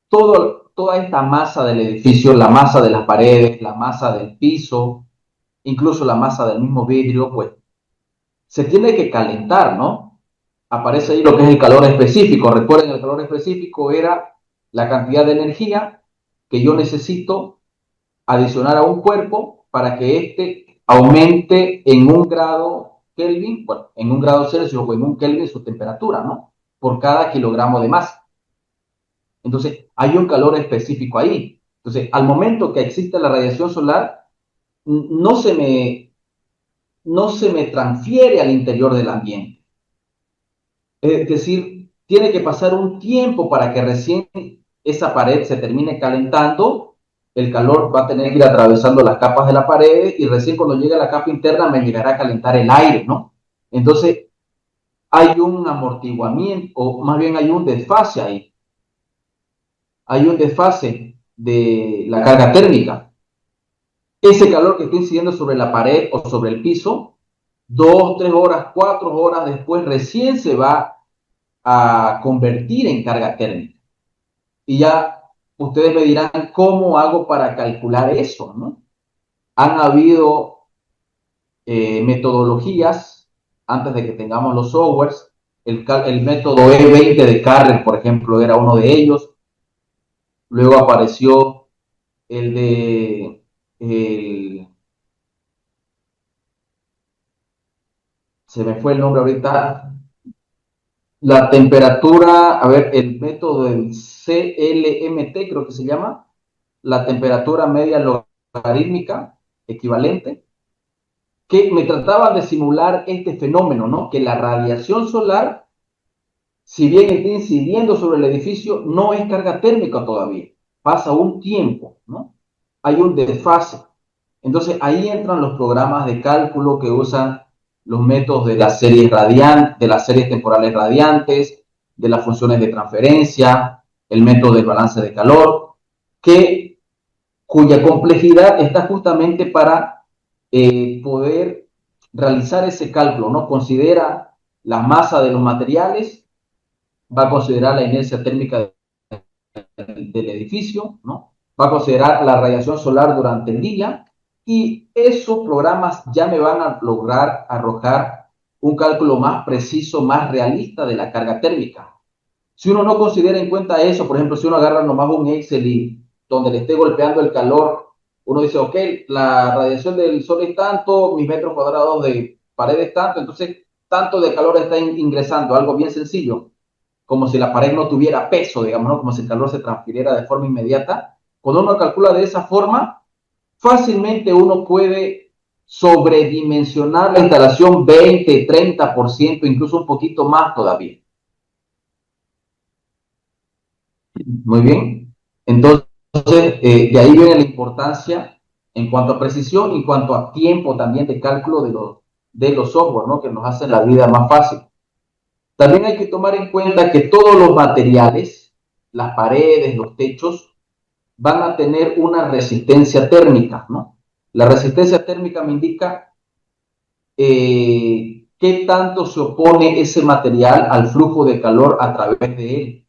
toda esta masa del edificio, la masa de las paredes, la masa del piso, incluso la masa del mismo vidrio, pues se tiene que calentar, ¿no? Aparece ahí lo que es el calor específico. Recuerden, el calor específico era la cantidad de energía que yo necesito adicionar a un cuerpo para que éste aumente en un grado Kelvin, bueno, en un grado Celsius o en un Kelvin su temperatura, ¿no? Por cada kilogramo de masa. Entonces, hay un calor específico ahí. Entonces, al momento que existe la radiación solar, no se me, no se me transfiere al interior del ambiente. Es decir, tiene que pasar un tiempo para que recién esa pared se termine calentando. El calor va a tener que ir atravesando las capas de la pared y recién cuando llegue a la capa interna me llegará a calentar el aire, ¿no? Entonces, hay un amortiguamiento, o más bien hay un desfase ahí. Hay un desfase de la carga térmica. Ese calor que está incidiendo sobre la pared o sobre el piso, 2, 3 horas, 4 horas después, recién se va a convertir en carga térmica. Y ya ustedes me dirán cómo hago para calcular eso, ¿no? Han habido metodologías antes de que tengamos los softwares. El método E20 de Carrer, por ejemplo, era uno de ellos. Luego apareció el de se me fue el nombre ahorita, la temperatura, a ver, el método del CLMT creo que se llama, la temperatura media logarítmica equivalente, que me trataban de simular este fenómeno, ¿no? Que la radiación solar, si bien está incidiendo sobre el edificio, no es carga térmica todavía, pasa un tiempo, ¿no? Hay un desfase. Entonces ahí entran los programas de cálculo que usan los métodos de las series radiantes, de las series temporales radiantes, de las funciones de transferencia, el método del balance de calor, cuya complejidad está justamente para poder realizar ese cálculo, ¿no? Considera la masa de los materiales, va a considerar la inercia térmica del edificio, ¿no? Va a considerar la radiación solar durante el día y esos programas ya me van a lograr arrojar un cálculo más preciso, más realista de la carga térmica. Si uno no considera en cuenta eso, por ejemplo, si uno agarra nomás un Excel y donde le esté golpeando el calor Uno dice, ok, la radiación del sol es tanto, mis metros cuadrados de pared es tanto, entonces tanto de calor está ingresando, algo bien sencillo, como si la pared no tuviera peso, digamos, ¿no? Como si el calor se transfiriera de forma inmediata. Cuando uno calcula de esa forma, fácilmente uno puede sobredimensionar la instalación 20, 30%, incluso un poquito más todavía. Muy bien. Entonces, de ahí viene la importancia en cuanto a precisión y en cuanto a tiempo también de cálculo de los software, ¿no? Que nos hacen la vida más fácil. También hay que tomar en cuenta que todos los materiales, las paredes, los techos, van a tener una resistencia térmica, ¿no? La resistencia térmica me indica qué tanto se opone ese material al flujo de calor a través de él.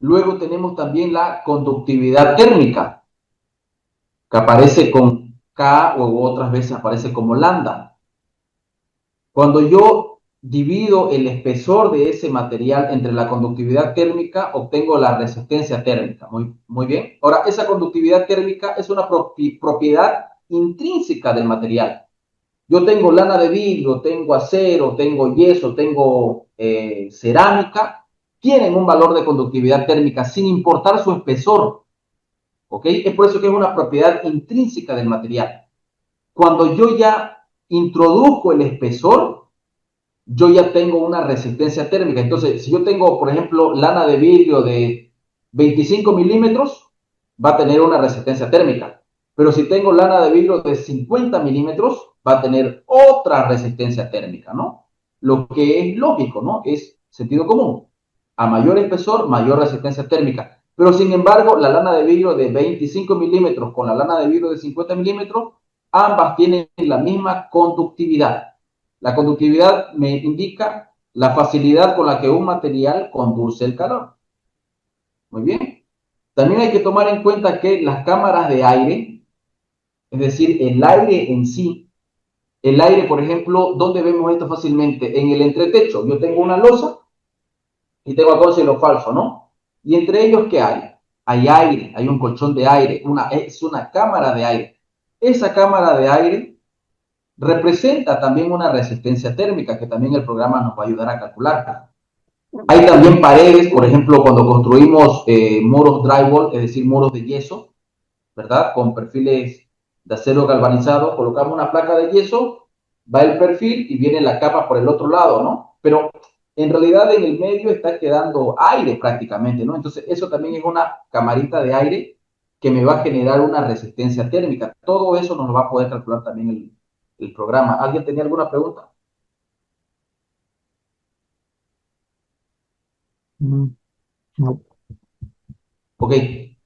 Luego tenemos también la conductividad térmica, que aparece con K o otras veces aparece como lambda. Cuando yo divido el espesor de ese material entre la conductividad térmica, obtengo la resistencia térmica. Muy bien. Ahora, esa conductividad térmica es una propiedad intrínseca del material. Yo tengo lana de vidrio, tengo acero, tengo yeso, tengo cerámica, tienen un valor de conductividad térmica sin importar su espesor. ¿Ok? Es por eso que es una propiedad intrínseca del material. Cuando yo ya introduzco el espesor, yo ya tengo una resistencia térmica. Entonces, si yo tengo, por ejemplo, lana de vidrio de 25 milímetros, va a tener una resistencia térmica. Pero si tengo lana de vidrio de 50 milímetros, va a tener otra resistencia térmica, ¿no? Lo que es lógico, ¿no? Es sentido común. A mayor espesor, mayor resistencia térmica. Pero sin embargo, la lana de vidrio de 25 milímetros con la lana de vidrio de 50 milímetros, ambas tienen la misma conductividad. La conductividad me indica la facilidad con la que un material conduce el calor. Muy bien. También hay que tomar en cuenta que las cámaras de aire, es decir, el aire en sí, el aire, por ejemplo, ¿dónde vemos esto fácilmente? En el entretecho. Yo tengo una losa y tengo acá un cielo falso, ¿no? Y entre ellos, ¿qué hay? Hay aire, hay un colchón de aire, es una cámara de aire. Esa cámara de aire representa también una resistencia térmica que también el programa nos va a ayudar a calcular. Hay también paredes, por ejemplo, cuando construimos muros drywall, es decir, muros de yeso, ¿verdad? Con perfiles de acero galvanizado, colocamos una placa de yeso, va el perfil y viene la capa por el otro lado, ¿no? Pero en realidad en el medio está quedando aire prácticamente, ¿no? Entonces eso también es una camarita de aire que me va a generar una resistencia térmica. Todo eso nos lo va a poder calcular también el programa. ¿Alguien tenía alguna pregunta? No. Ok,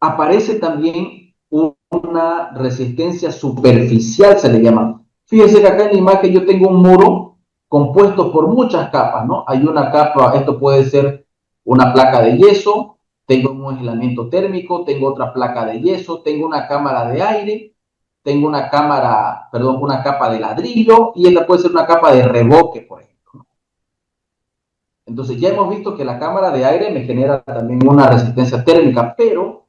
aparece también una resistencia superficial, se le llama. Fíjense que acá en la imagen yo tengo un muro compuesto por muchas capas, ¿no? Hay una capa, esto puede ser una placa de yeso, tengo un aislamiento térmico, tengo otra placa de yeso, tengo una cámara de aire, tengo una cámara, perdón, una capa de ladrillo y esta puede ser una capa de revoque, por ejemplo. Entonces ya hemos visto que la cámara de aire me genera también una resistencia térmica, pero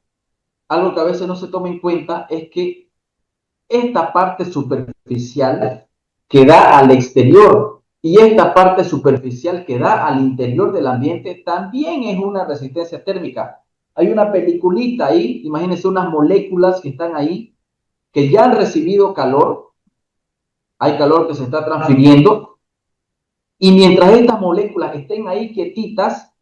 algo que a veces no se toma en cuenta es que esta parte superficial que da al exterior y esta parte superficial que da al interior del ambiente también es una resistencia térmica. Hay una peliculita ahí, imagínense unas moléculas que están ahí, que ya han recibido calor, hay calor que se está transfiriendo, y mientras estas moléculas estén ahí quietitas,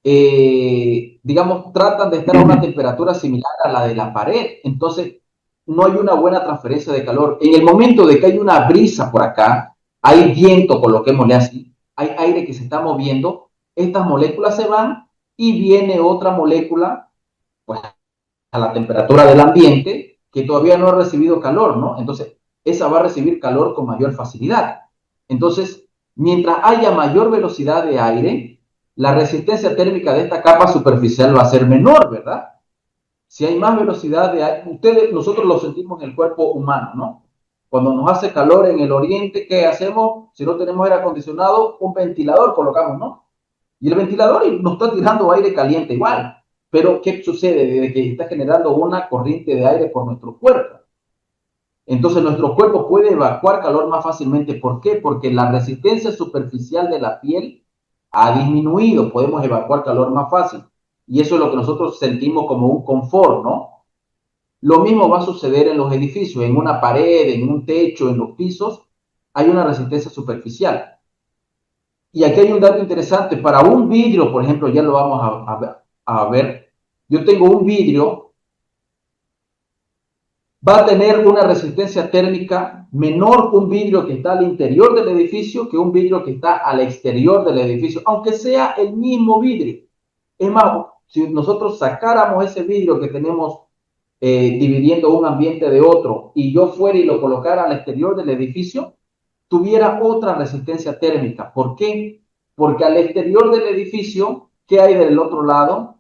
digamos, tratan de estar a una temperatura similar a la de la pared. Entonces, no hay una buena transferencia de calor. En el momento de que hay una brisa por acá, hay viento, coloquémosle así, hay aire que se está moviendo, estas moléculas se van y viene otra molécula, pues, a la temperatura del ambiente que todavía no ha recibido calor, ¿no? Entonces, esa va a recibir calor con mayor facilidad. Entonces, mientras haya mayor velocidad de aire, la resistencia térmica de esta capa superficial va a ser menor, ¿verdad? Si hay más velocidad de aire, nosotros lo sentimos en el cuerpo humano, ¿no? Cuando nos hace calor en el oriente, ¿qué hacemos? Si no tenemos aire acondicionado, un ventilador colocamos, ¿no? Y el ventilador nos está tirando aire caliente igual. Pero, ¿qué sucede? Desde que está generando una corriente de aire por nuestro cuerpo. Entonces, nuestro cuerpo puede evacuar calor más fácilmente. ¿Por qué? Porque la resistencia superficial de la piel ha disminuido. Podemos evacuar calor más fácil. Y eso es lo que nosotros sentimos como un confort, ¿no? Lo mismo va a suceder en los edificios, en una pared, en un techo, en los pisos, hay una resistencia superficial. Y aquí hay un dato interesante, para un vidrio, por ejemplo, ya lo vamos a ver, yo tengo un vidrio, va a tener una resistencia térmica menor un vidrio que está al interior del edificio que un vidrio que está al exterior del edificio, aunque sea el mismo vidrio. Es más, si nosotros sacáramos ese vidrio que tenemos dividiendo un ambiente de otro, y yo fuera y lo colocara al exterior del edificio, tuviera otra resistencia térmica. ¿Por qué? Porque al exterior del edificio, ¿qué hay del otro lado?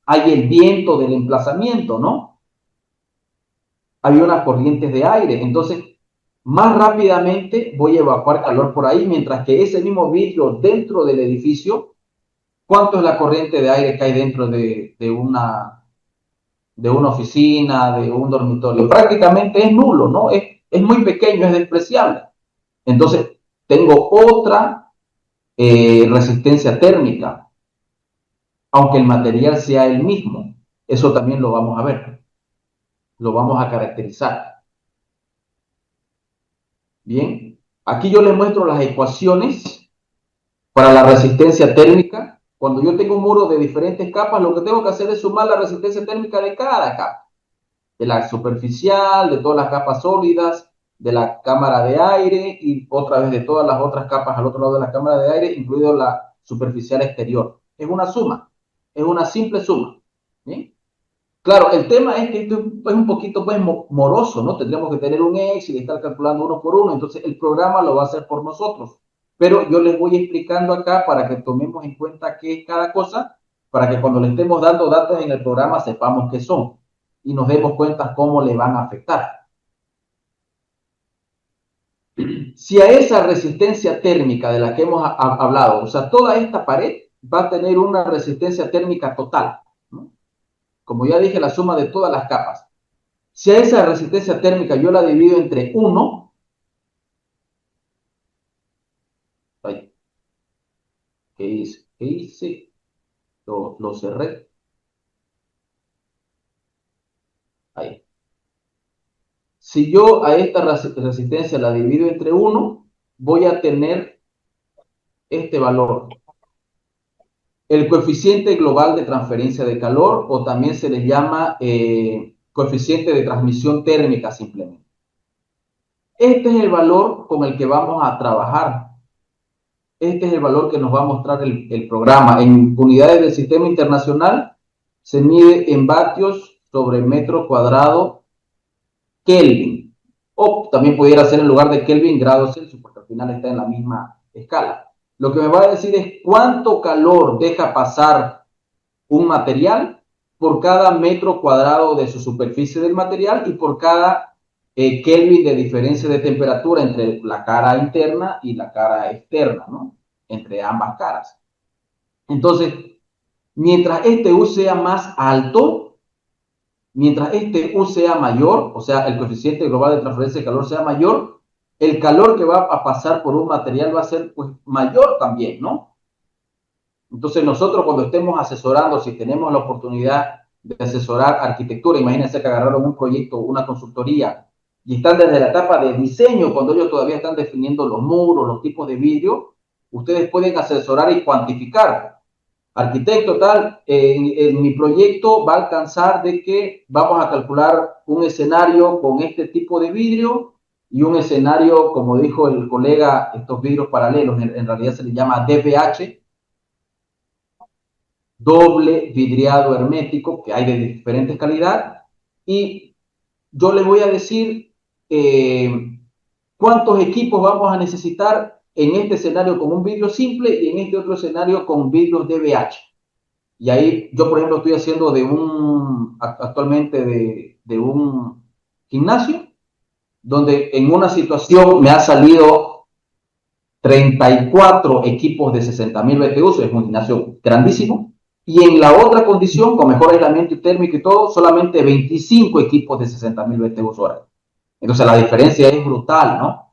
Hay el viento del emplazamiento, ¿no? Hay unas corrientes de aire. Entonces, más rápidamente voy a evacuar calor por ahí, mientras que ese mismo vidrio dentro del edificio, ¿cuánto es la corriente de aire que hay dentro de una oficina, de un dormitorio? Prácticamente es nulo, ¿no? Es muy pequeño, es despreciable. Entonces, tengo otra resistencia térmica, aunque el material sea el mismo. Eso también lo vamos a ver, lo vamos a caracterizar. Bien, aquí yo les muestro las ecuaciones para la resistencia térmica. Cuando yo tengo un muro de diferentes capas, lo que tengo que hacer es sumar la resistencia térmica de cada capa. De la superficial, de todas las capas sólidas, de la cámara de aire y otra vez de todas las otras capas al otro lado de la cámara de aire, incluido la superficial exterior. Es una suma, es una simple suma. ¿Bien? Claro, el tema es que esto es un poquito pues, moroso, ¿no? Tendríamos que tener un Excel y estar calculando uno por uno, entonces el programa lo va a hacer por nosotros. Pero yo les voy explicando acá para que tomemos en cuenta qué es cada cosa, para que cuando le estemos dando datos en el programa sepamos qué son y nos demos cuenta cómo le van a afectar. Si a esa resistencia térmica de la que hemos hablado, o sea, toda esta pared va a tener una resistencia térmica total, ¿no? Como ya dije, la suma de todas las capas. Si a esa resistencia térmica yo la divido entre 1, ¿qué hice? ¿Qué hice? Lo cerré. Ahí. Si yo a esta resistencia la divido entre 1, voy a tener este valor. El coeficiente global de transferencia de calor, o también se le llama coeficiente de transmisión térmica simplemente. Este es el valor con el que vamos a trabajar. Este es el valor que nos va a mostrar el programa. En unidades del sistema internacional se mide en vatios sobre metro cuadrado Kelvin. O también pudiera ser en lugar de Kelvin grados Celsius, porque al final está en la misma escala. Lo que me va a decir es cuánto calor deja pasar un material por cada metro cuadrado de su superficie del material y por cada Kelvin de diferencia de temperatura entre la cara interna y la cara externa, ¿no? Entre ambas caras. Entonces, mientras este U sea más alto, mientras este U sea mayor, o sea, el coeficiente global de transferencia de calor sea mayor, el calor que va a pasar por un material va a ser pues, mayor también, ¿no? Entonces nosotros cuando estemos asesorando, si tenemos la oportunidad de asesorar arquitectura, imagínense que agarraron un proyecto, una consultoría, y están desde la etapa de diseño, cuando ellos todavía están definiendo los muros, los tipos de vidrio, ustedes pueden asesorar y cuantificar. Arquitecto tal, en mi proyecto va a alcanzar de que vamos a calcular un escenario con este tipo de vidrio y un escenario, como dijo el colega, estos vidrios paralelos, en realidad se les llama DVH, doble vidriado hermético, que hay de diferentes calidades, y yo les voy a decir cuántos equipos vamos a necesitar en este escenario con un vidrio simple y en este otro escenario con vidrios DVH. Y ahí yo, por ejemplo, estoy haciendo actualmente de un gimnasio, donde en una situación me ha salido 34 equipos de 60.000 BTUs, es un gimnasio grandísimo, Y en la otra condición, con mejor aislamiento térmico y todo, solamente 25 equipos de 60.000 BTUs hora. Entonces la diferencia es brutal, ¿no?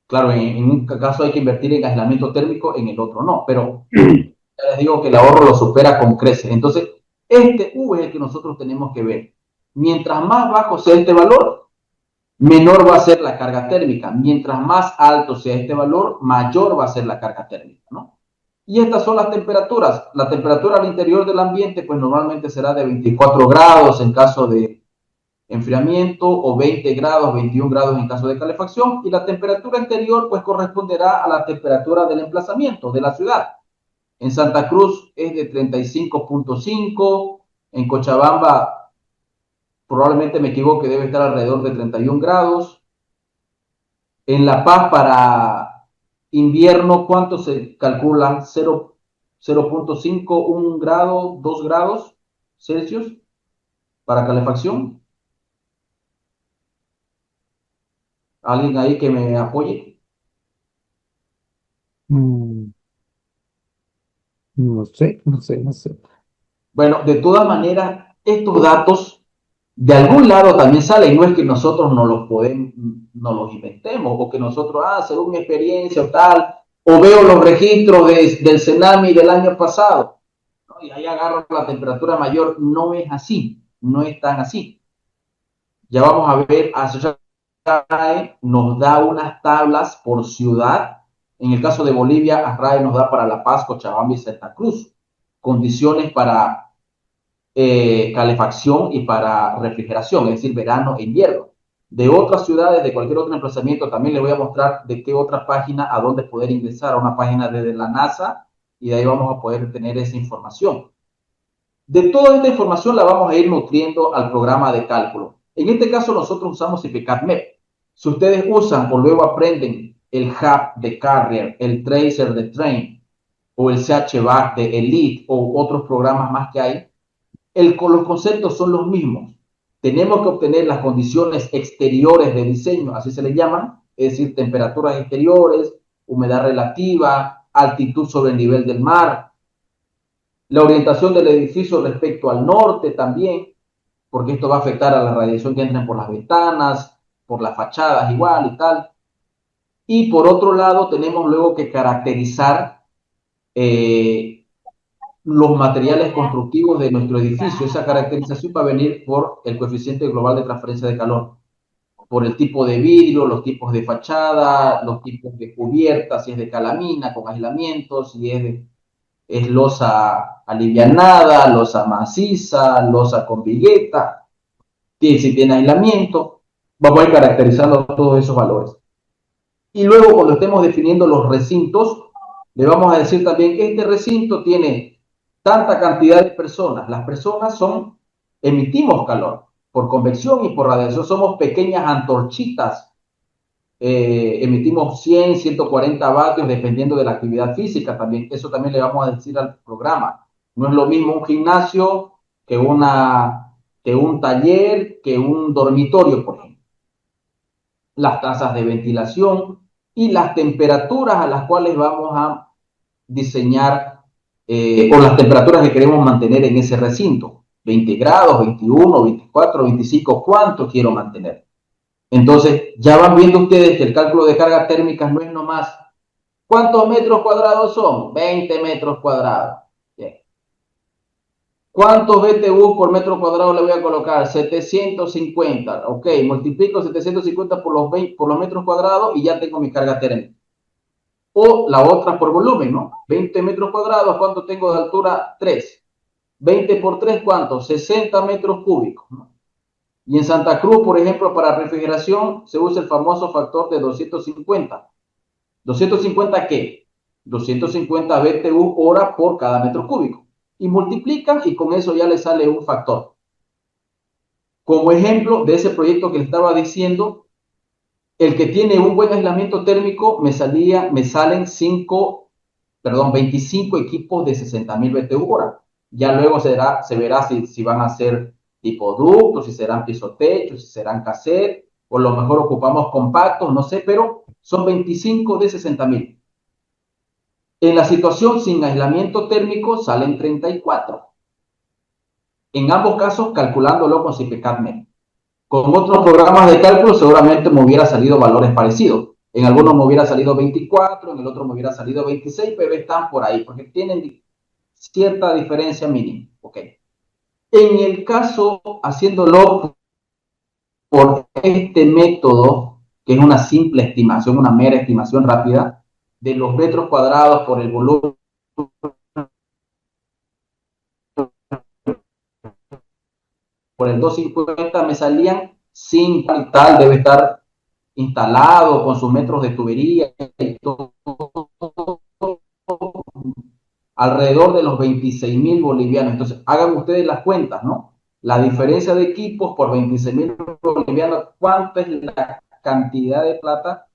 Claro, en un caso hay que invertir en aislamiento térmico, en el otro no, pero ya les digo que el ahorro lo supera con creces. Entonces, este U es el que nosotros tenemos que ver. Mientras más bajo sea este valor, menor va a ser la carga térmica. Mientras más alto sea este valor, mayor va a ser la carga térmica, ¿no? Y estas son las temperaturas. La temperatura al interior del ambiente, pues normalmente será de 24 grados en caso de enfriamiento o 20 grados, 21 grados en caso de calefacción. Y la temperatura exterior, pues corresponderá a la temperatura del emplazamiento de la ciudad. En Santa Cruz es de 35.5, en Cochabamba probablemente me equivoque, debe estar alrededor de 31 grados. En La Paz para invierno, ¿cuánto se calcula? 0.5, 1 grado, 2 grados Celsius para calefacción. ¿Alguien ahí que me apoye? Mm, no sé, no sé, no sé. Bueno, de todas maneras, estos datos de algún lado también salen, no es que nosotros no los inventemos, o que nosotros, según mi experiencia o tal, o veo los registros del Cenami del año pasado, ¿no? Y ahí agarro la temperatura mayor. No es así, no es tan así. Ya vamos a ver, ASRAE nos da unas tablas por ciudad. En el caso de Bolivia, ASRAE nos da para La Paz, Cochabamba y Santa Cruz condiciones para calefacción y para refrigeración, es decir, verano e invierno. De otras ciudades, de cualquier otro emplazamiento, también les voy a mostrar de qué otra página, a dónde poder ingresar a una página de la NASA, y de ahí vamos a poder tener esa información. De toda esta información la vamos a ir nutriendo al programa de cálculo. En este caso nosotros usamos IPCAT-MEP. Si ustedes usan o luego aprenden el HAB de Carrier, el Tracer de Train o el CHVAC de Elite o otros programas más que hay, los conceptos son los mismos. Tenemos que obtener las condiciones exteriores de diseño, así se le llaman, es decir, temperaturas exteriores, humedad relativa, altitud sobre el nivel del mar, la orientación del edificio respecto al norte también, porque esto va a afectar a la radiación que entra por las ventanas, por las fachadas igual y tal. Y por otro lado, tenemos luego que caracterizar los materiales constructivos de nuestro edificio. Esa caracterización va a venir por el coeficiente global de transferencia de calor, por el tipo de vidrio, los tipos de fachada, los tipos de cubierta, si es de calamina con aislamiento, si es losa alivianada, losa maciza, losa con vigueta, si tiene aislamiento. Vamos a ir caracterizando todos esos valores. Y luego, cuando estemos definiendo los recintos, le vamos a decir también, este recinto tiene tanta cantidad de personas. Las personas emitimos calor por convección y por radiación. Somos pequeñas antorchitas. Emitimos 100, 140 vatios dependiendo de la actividad física también. Eso también le vamos a decir al programa. No es lo mismo un gimnasio que un taller, que un dormitorio, por ejemplo. Las tasas de ventilación y las temperaturas a las cuales vamos a diseñar o las temperaturas que queremos mantener en ese recinto. 20 grados, 21, 24, 25, ¿cuánto quiero mantener? Entonces, ya van viendo ustedes que el cálculo de cargas térmicas no es nomás, ¿cuántos metros cuadrados son? 20 metros cuadrados. Bien. ¿Cuántos BTU por metro cuadrado le voy a colocar? 750. Ok, multiplico 750 por los metros cuadrados y ya tengo mi carga térmica. O la otra por volumen, ¿no? 20 metros cuadrados, ¿cuánto tengo de altura? 3. 20 por 3, ¿cuánto? 60 metros cúbicos, ¿no? Y en Santa Cruz, por ejemplo, para refrigeración se usa el famoso factor de 250. ¿250 qué? 250 BTU hora por cada metro cúbico. Y multiplican y con eso ya le sale un factor. Como ejemplo de ese proyecto que le estaba diciendo, el que tiene un buen aislamiento térmico me salen 25 equipos de 60.000 BTU hora. Ya luego se verá si van a ser tipo ductos, si serán pisotechos, si serán cassette, o a lo mejor ocupamos compactos, no sé, pero son 25 de 60.000. En la situación sin aislamiento térmico salen 34. En ambos casos calculándolo con CIPECATMET. Con otros programas de cálculo seguramente me hubiera salido valores parecidos. En algunos me hubiera salido 24, en el otro me hubiera salido 26, pero están por ahí porque tienen cierta diferencia mínima. Okay. En el caso, haciéndolo por este método, que es una simple estimación, una mera estimación rápida, de los metros cuadrados por el volumen por el 250 me salían 5 y tal, debe estar instalado con sus metros de tubería y todo, alrededor de los 26.000 bolivianos. Entonces, hagan ustedes las cuentas, ¿no? La diferencia de equipos por 26.000 bolivianos, ¿cuánto es la cantidad de plata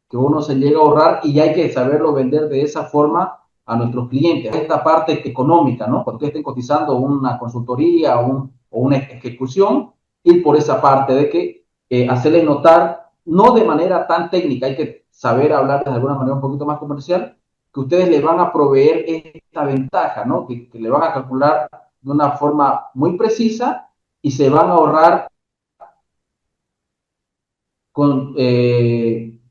que uno se llega a ahorrar? Y hay que saberlo vender de esa forma a nuestros clientes. Esta parte económica, ¿no? Cuando ustedes estén cotizando una consultoría o una ejecución, ir por esa parte de que hacerles notar, no de manera tan técnica, hay que saber hablar de alguna manera un poquito más comercial, que ustedes les van a proveer esta ventaja, ¿no? Que le van a calcular de una forma muy precisa y se van a ahorrar con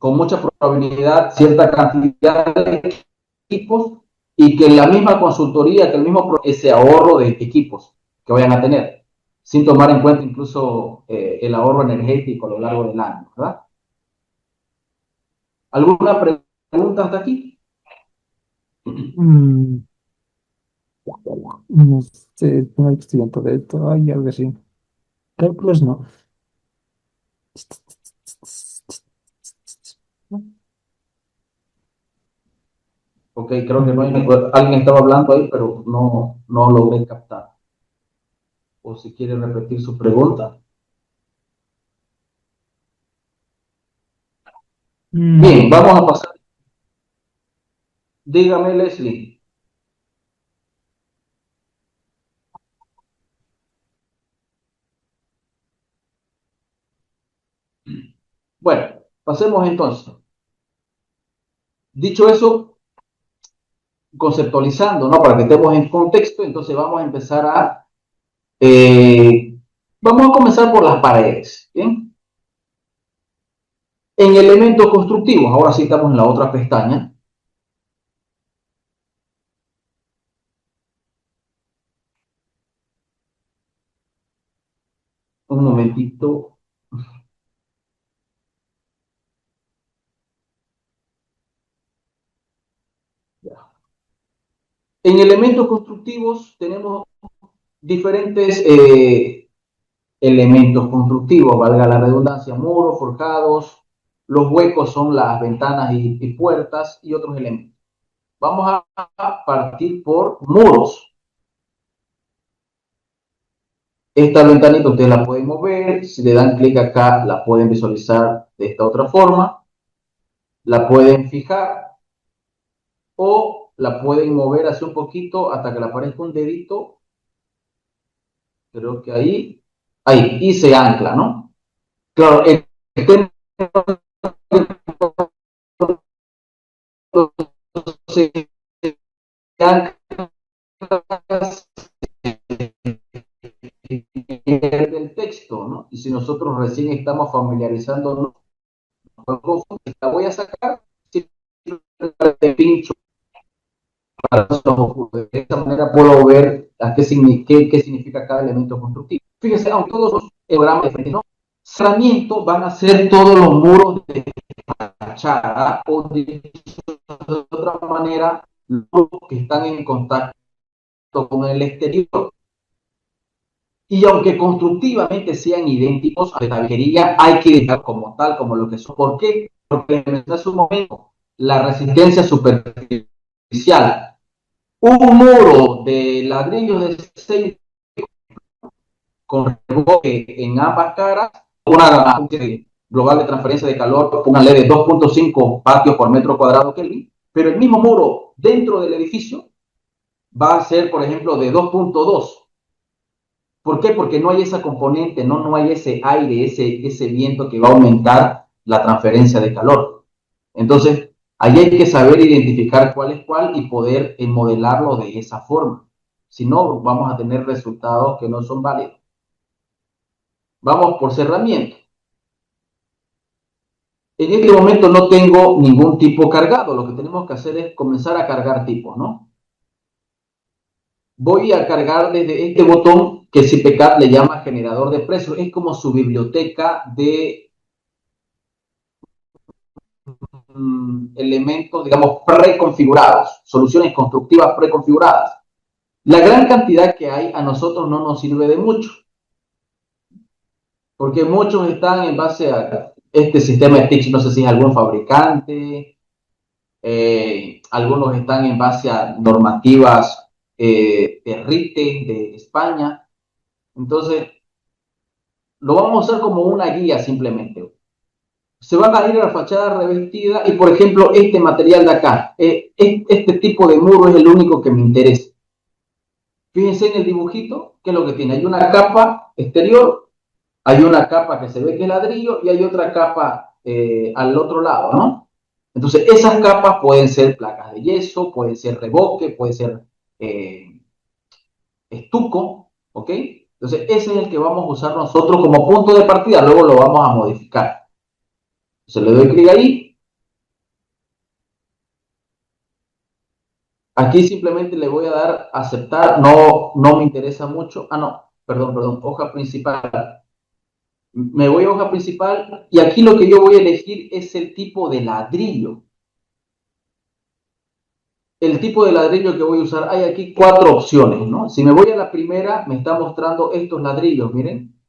mucha probabilidad cierta cantidad de equipos y que la misma consultoría, que el mismo ese ahorro de equipos que vayan a tener, sin tomar en cuenta incluso el ahorro energético a lo largo del año, ¿verdad? ¿Alguna pregunta hasta aquí? Mm, no sé, no hay estudiante de esto. Ay, algo así. Cálculos no. Ok, creo que no hay, alguien estaba hablando ahí, pero no logré captar. O si quiere repetir su pregunta. Bien, vamos a pasar. Dígame, Leslie. Bueno, pasemos entonces. Dicho eso, conceptualizando, ¿no? Para que estemos en contexto, entonces vamos a empezar vamos a comenzar por las paredes, ¿bien? En elementos constructivos, ahora sí estamos en la otra pestaña. Un momentito. En elementos constructivos tenemos diferentes elementos constructivos, valga la redundancia, muros, forjados, los huecos son las ventanas y puertas y otros elementos. Vamos a partir por muros. Esta ventanita ustedes la pueden mover, si le dan clic acá la pueden visualizar de esta otra forma, la pueden fijar o la pueden mover hacia un poquito hasta que le aparezca un dedito, creo que ahí, y se ancla, ¿no? Claro, se ancla del texto, ¿no? Y si nosotros recién estamos familiarizándonos con el la voy a sacar, de pincho, de esta manera puedo ver qué significa cada elemento constructivo. Fíjese, aunque todos los programas diferentes, ¿no? Cerramiento van a ser todos los muros de fachada o de otra manera los que están en contacto con el exterior. Y aunque constructivamente sean idénticos a la tabiquería, hay que dejar como tal, como lo que son. ¿Por qué? Porque en hace un momento la resistencia superficial. Un muro de ladrillos de 6 con reboque en ambas caras, una global de transferencia de calor, póngale de 2.5 vatios por metro cuadrado Kelvin, pero el mismo muro dentro del edificio va a ser, por ejemplo, de 2.2. ¿Por qué? Porque no hay esa componente, no hay ese aire, ese viento que va a aumentar la transferencia de calor. Entonces, Ahí hay que saber identificar cuál es cuál y poder modelarlo de esa forma. Si no, vamos a tener resultados que no son válidos. Vamos por cerramiento. En este momento no tengo ningún tipo cargado. Lo que tenemos que hacer es comenzar a cargar tipos, ¿no? Voy a cargar desde este botón que CPCAD le llama generador de precios. Es como su biblioteca de elementos, digamos, preconfigurados, soluciones constructivas preconfiguradas. La gran cantidad que hay a nosotros no nos sirve de mucho, porque muchos están en base a este sistema de Stitch, no sé si es algún fabricante, algunos están en base a normativas de RITE de España. Entonces, lo vamos a usar como una guía simplemente. Se van a ir a la fachada revestida y, por ejemplo, este material de acá, este tipo de muro es el único que me interesa. Fíjense en el dibujito, ¿qué es lo que tiene? Hay una capa exterior, hay una capa que se ve que es ladrillo y hay otra capa al otro lado, ¿no? Entonces, esas capas pueden ser placas de yeso, pueden ser revoque, puede ser estuco, ¿ok? Entonces, ese es el que vamos a usar nosotros como punto de partida, luego lo vamos a modificar. Se le doy clic ahí. Aquí simplemente le voy a dar aceptar, no me interesa mucho. Ah, no, perdón, hoja principal. Me voy a hoja principal y aquí lo que yo voy a elegir es el tipo de ladrillo. El tipo de ladrillo que voy a usar, hay aquí 4 opciones, ¿no? Si me voy a la primera, me está mostrando estos ladrillos, miren.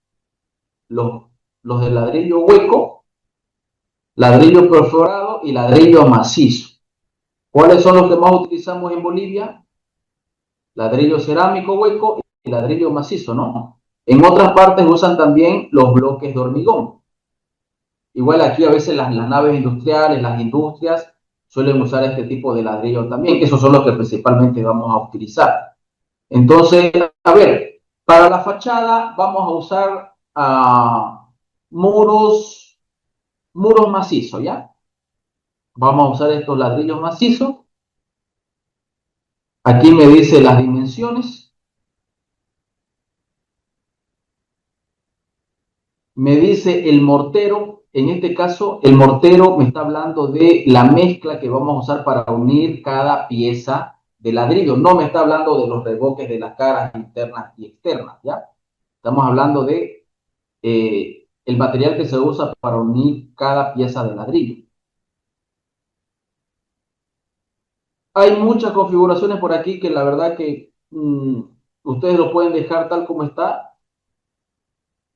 Los de ladrillo hueco, ladrillo perforado y ladrillo macizo. ¿Cuáles son los que más utilizamos en Bolivia? Ladrillo cerámico hueco y ladrillo macizo, ¿no? En otras partes usan también los bloques de hormigón. Igual aquí a veces las naves industriales, las industrias, suelen usar este tipo de ladrillo también. Esos son los que principalmente vamos a utilizar. Entonces, a ver, para la fachada vamos a usar muros macizos, ¿ya? Vamos a usar estos ladrillos macizos. Aquí me dice las dimensiones. Me dice el mortero. En este caso, el mortero me está hablando de la mezcla que vamos a usar para unir cada pieza de ladrillo. No me está hablando de los revoques de las caras internas y externas, ¿ya? Estamos hablando de el material que se usa para unir cada pieza de ladrillo. Hay muchas configuraciones por aquí que la verdad que ustedes lo pueden dejar tal como está.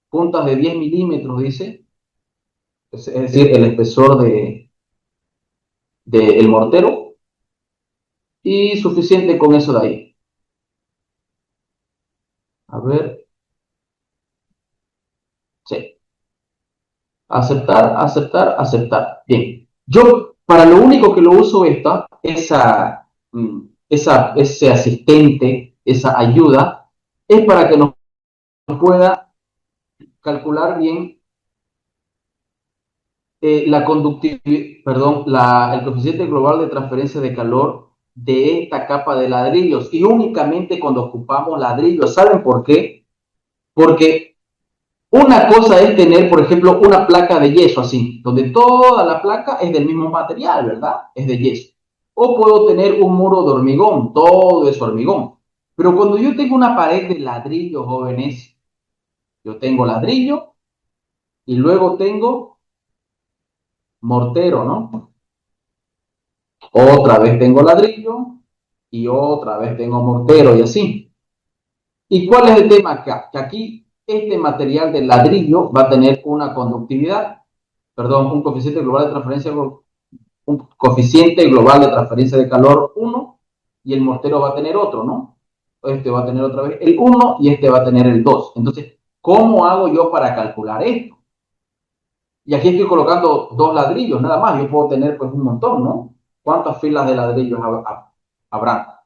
Puntas de 10 milímetros, dice. Es decir, el espesor del mortero. Y suficiente con eso de ahí. A ver. Sí. Aceptar, aceptar, aceptar. Bien. Yo, para lo único que lo uso ese asistente, esa ayuda, es para que nos pueda calcular bien la conductividad, perdón, el coeficiente global de transferencia de calor de esta capa de ladrillos y únicamente cuando ocupamos ladrillos. ¿Saben por qué? Porque una cosa es tener, por ejemplo, una placa de yeso así, donde toda la placa es del mismo material, ¿verdad? Es de yeso. O puedo tener un muro de hormigón, todo es hormigón. Pero cuando yo tengo una pared de ladrillo, jóvenes, yo tengo ladrillo y luego tengo mortero, ¿no? Otra vez tengo ladrillo y otra vez tengo mortero y así. ¿Y cuál es el tema acá? Que aquí este material del ladrillo va a tener una conductividad, perdón, un coeficiente global de transferencia, un coeficiente global de transferencia de calor 1 y el mortero va a tener otro, ¿no? Este va a tener otra vez el 1 y este va a tener el 2. Entonces, ¿cómo hago yo para calcular esto? Y aquí estoy colocando 2 ladrillos, nada más. Yo puedo tener pues un montón, ¿no? ¿Cuántas filas de ladrillos habrá?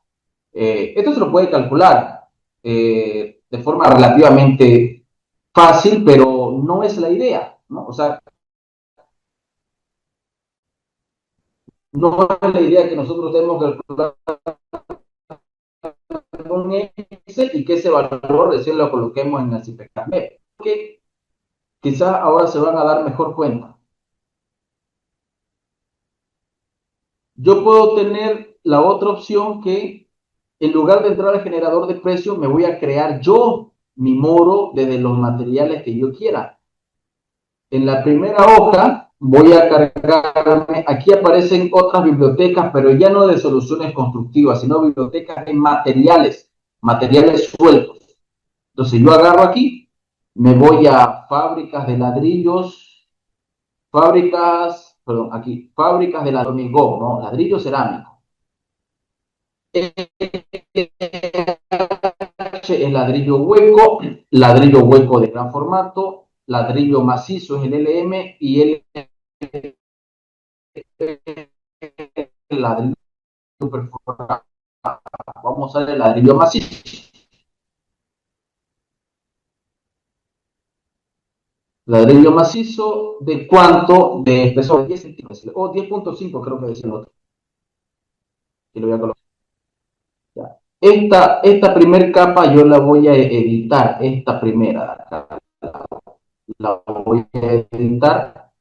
Esto se lo puede calcular de forma relativamente fácil, pero no es la idea, ¿no? O sea, No es la idea que nosotros tenemos que calcular con ese y que ese valor recién lo coloquemos en el CPKB. Porque quizás ahora se van a dar mejor cuenta. Yo puedo tener la otra opción que en lugar de entrar al generador de precios, me voy a crear yo mi moro desde los materiales que yo quiera. En la primera hoja voy a cargarme, aquí aparecen otras bibliotecas, pero ya no de soluciones constructivas, sino bibliotecas de materiales, materiales sueltos. Entonces yo agarro aquí, me voy a fábricas de ladrillos, fábricas de hormigón, ¿no? Ladrillo cerámico. Es ladrillo hueco de gran formato, ladrillo macizo es el LM y el ladrillo perforado. Vamos a ver el ladrillo macizo. Ladrillo macizo, ¿de cuánto? De espesor, 10 centímetros, o 10.5 creo que decía el otro. Y lo voy a colocar. Ya. Esta primera capa yo la voy a editar, esta primera, la voy a editar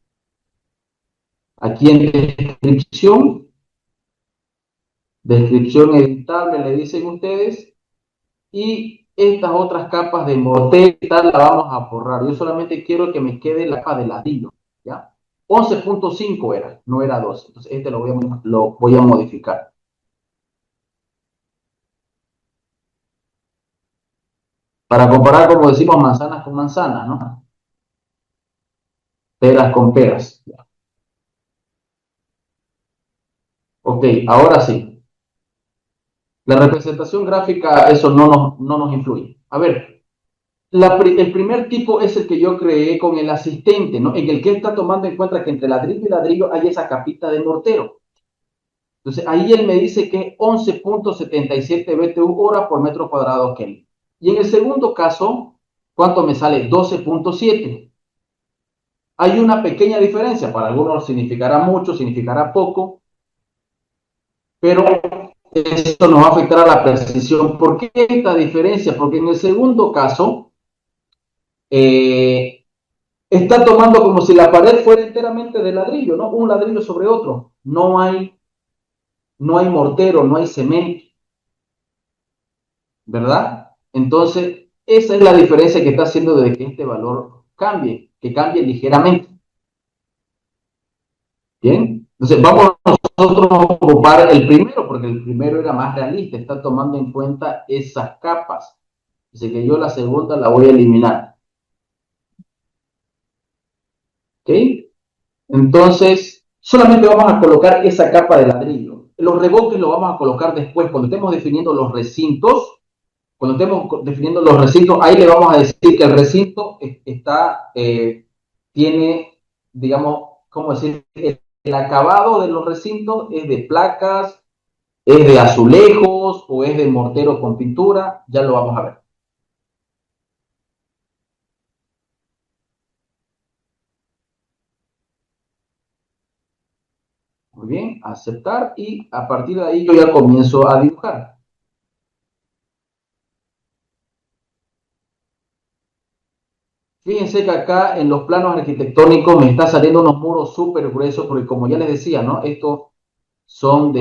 aquí en descripción editable le dicen ustedes, y estas otras capas de mortero la vamos a borrar. Yo solamente quiero que me quede la capa de ladrillo, ¿ya? 11.5 era, no era 12. Entonces este lo voy a modificar. Para comparar, como decimos, manzanas con manzanas, ¿no? Peras con peras. Ok, ahora sí. La representación gráfica, eso no nos influye. A ver, el primer tipo es el que yo creé con el asistente, ¿no? En el que está tomando en cuenta que entre ladrillo y ladrillo hay esa capita de mortero. Entonces, ahí él me dice que es 11.77 BTU hora por metro cuadrado Kelvin. Y en el segundo caso, ¿cuánto me sale? 12.7. Hay una pequeña diferencia, para algunos significará mucho, significará poco, pero eso nos va a afectar a la precisión. ¿Por qué esta diferencia? Porque en el segundo caso, está tomando como si la pared fuera enteramente de ladrillo, ¿no? Un ladrillo sobre otro. No hay mortero, no hay cemento, ¿verdad? Entonces, esa es la diferencia que está haciendo de que este valor cambie, que cambie ligeramente. Bien, entonces vamos nosotros a ocupar el primero, porque el primero era más realista, está tomando en cuenta esas capas. Dice que yo la segunda la voy a eliminar. ¿Ok? Entonces, solamente vamos a colocar esa capa de ladrillo. Los revoques los vamos a colocar después, cuando estemos definiendo los recintos. Cuando estemos definiendo los recintos, ahí le vamos a decir que el recinto tiene, digamos, ¿cómo decir? El acabado de los recintos es de placas, es de azulejos o es de mortero con pintura, ya lo vamos a ver. Muy bien, aceptar y a partir de ahí yo ya comienzo a dibujar. Fíjense que acá en los planos arquitectónicos me está saliendo unos muros súper gruesos porque como ya les decía, ¿no? Estos son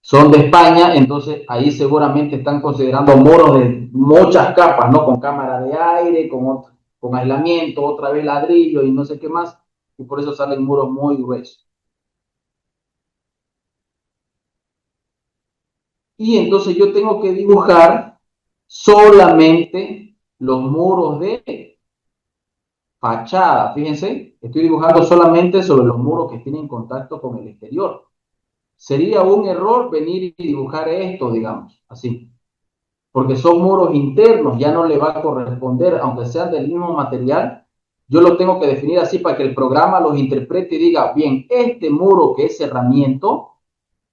son de España, entonces ahí seguramente están considerando muros de muchas capas, ¿no? Con cámara de aire, con aislamiento, otra vez ladrillo y no sé qué más, y por eso salen muros muy gruesos. Y entonces yo tengo que dibujar solamente los muros de fachada, fíjense, estoy dibujando solamente sobre los muros que tienen contacto con el exterior. Sería un error venir y dibujar esto, digamos, así. Porque son muros internos, ya no le va a corresponder, aunque sean del mismo material, yo lo tengo que definir así para que el programa los interprete y diga, bien, este muro que es cerramiento,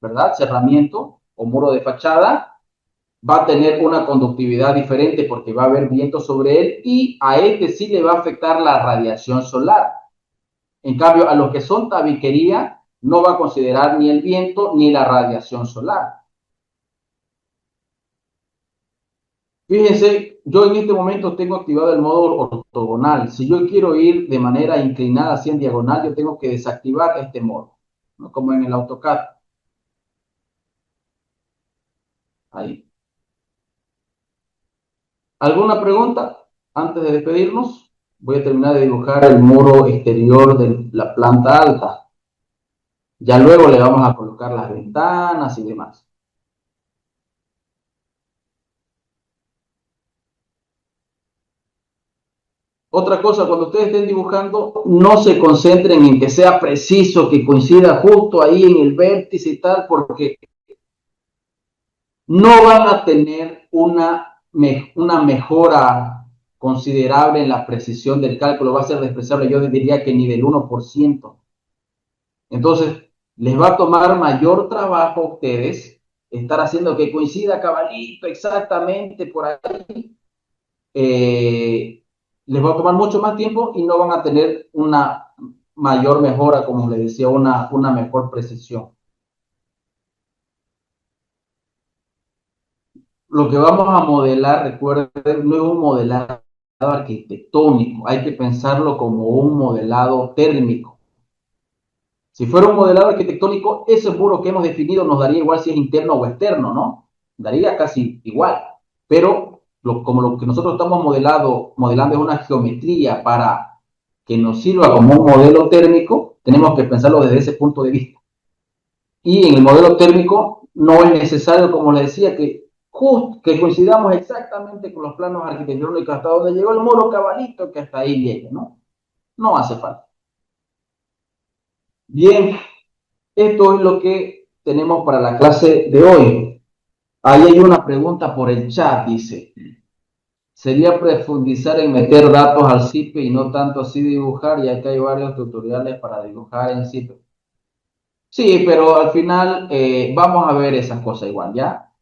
¿verdad? Cerramiento o muro de fachada, va a tener una conductividad diferente porque va a haber viento sobre él y a este sí le va a afectar la radiación solar. En cambio, a los que son tabiquería, no va a considerar ni el viento ni la radiación solar. Fíjense, yo en este momento tengo activado el modo ortogonal. Si yo quiero ir de manera inclinada así en diagonal, yo tengo que desactivar este modo, ¿no? Como en el AutoCAD. Ahí. ¿Alguna pregunta antes de despedirnos? Voy a terminar de dibujar el muro exterior de la planta alta. Ya luego le vamos a colocar las ventanas y demás. Otra cosa, cuando ustedes estén dibujando, no se concentren en que sea preciso, que coincida justo ahí en el vértice y tal, porque no van a tener una mejora considerable en la precisión del cálculo, va a ser despreciable, yo diría que ni del 1%. Entonces, les va a tomar mayor trabajo a ustedes estar haciendo que coincida cabalito exactamente por ahí. Les va a tomar mucho más tiempo y no van a tener una mayor mejora, como les decía, una mejor precisión. Lo que vamos a modelar, recuerden, no es un modelado arquitectónico, hay que pensarlo como un modelado térmico. Si fuera un modelado arquitectónico, ese muro que hemos definido nos daría igual si es interno o externo, ¿no? Daría casi igual. Pero como lo que nosotros estamos modelando es una geometría para que nos sirva como un modelo térmico, tenemos que pensarlo desde ese punto de vista. Y en el modelo térmico no es necesario, como les decía, que coincidamos exactamente con los planos arquitectónicos hasta donde llegó el muro cabalito, que hasta ahí llegue, ¿no? No hace falta. Bien, esto es lo que tenemos para la clase de hoy. Ahí hay una pregunta por el chat, dice. Sería profundizar en meter datos al CIPE y no tanto así dibujar, ya que hay varios tutoriales para dibujar en CIPE. Sí, pero al final vamos a ver esas cosas igual, ¿ya?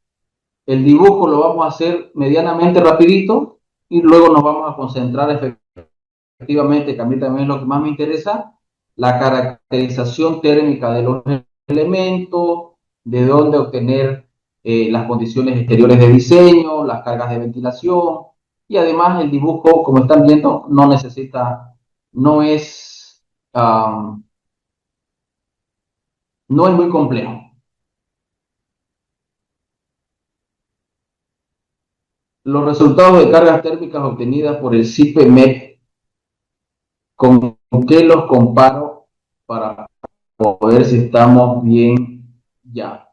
El dibujo lo vamos a hacer medianamente rapidito y luego nos vamos a concentrar efectivamente, que a mí también es lo que más me interesa, la caracterización térmica de los elementos, de dónde obtener las condiciones exteriores de diseño, las cargas de ventilación, y además el dibujo, como están viendo, no es, um, no es muy complejo. Los resultados de cargas térmicas obtenidas por el CIPE-MEP, ¿con qué los comparo para poder si estamos bien ya?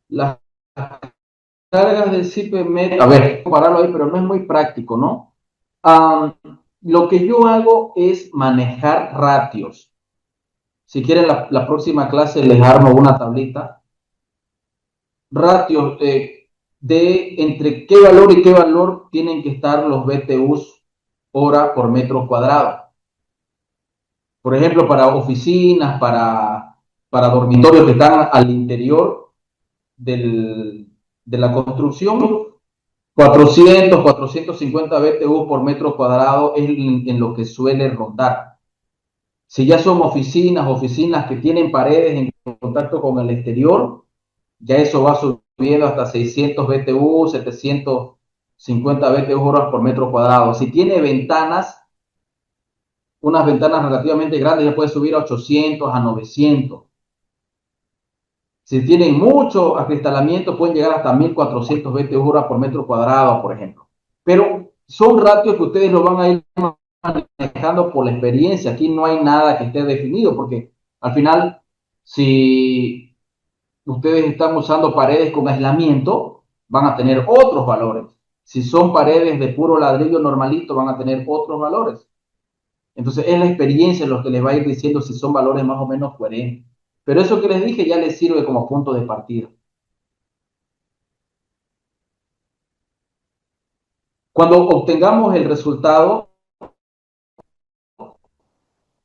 Las cargas del CIPE-MEP, a ver, compararlo ahí, pero no es muy práctico, ¿no? Lo que yo hago es manejar ratios. Si quieren, la próxima clase les armo una tablita. Ratios de entre qué valor y qué valor tienen que estar los BTUs hora por metro cuadrado. Por ejemplo, para oficinas, para dormitorios que están al interior de la construcción, 450 BTU por metro cuadrado es en lo que suele rondar. Si ya son oficinas que tienen paredes en contacto con el exterior, ya eso va subiendo hasta 600 BTU, 750 BTU horas por metro cuadrado. Si tiene ventanas, unas ventanas relativamente grandes, ya puede subir a 800, a 900. Si tienen mucho acristalamiento, pueden llegar hasta 1400 BTU hora por metro cuadrado, por ejemplo. Pero son ratios que ustedes lo van a ir manejando por la experiencia. Aquí no hay nada que esté definido, porque al final, si ustedes están usando paredes con aislamiento, van a tener otros valores. Si son paredes de puro ladrillo normalito, van a tener otros valores. Entonces es la experiencia lo que les va a ir diciendo si son valores más o menos coherentes. Pero eso que les dije ya les sirve como punto de partida. Cuando obtengamos el resultado,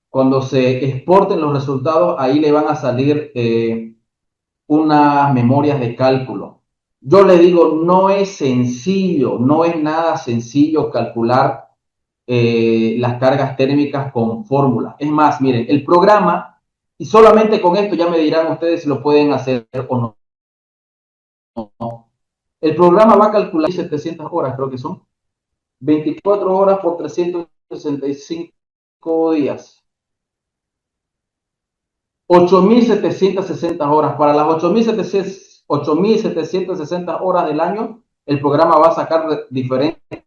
cuando se exporten los resultados, ahí le van a salir unas memorias de cálculo. Yo le digo, no es sencillo, no es nada sencillo calcular las cargas térmicas con fórmula. Es más, miren, el programa, y solamente con esto ya me dirán ustedes si lo pueden hacer o no. El programa va a calcular 700 horas, creo que son 24 horas por 365 días. 8.760 horas. Para las 8.760 horas del año, el programa va a sacar diferentes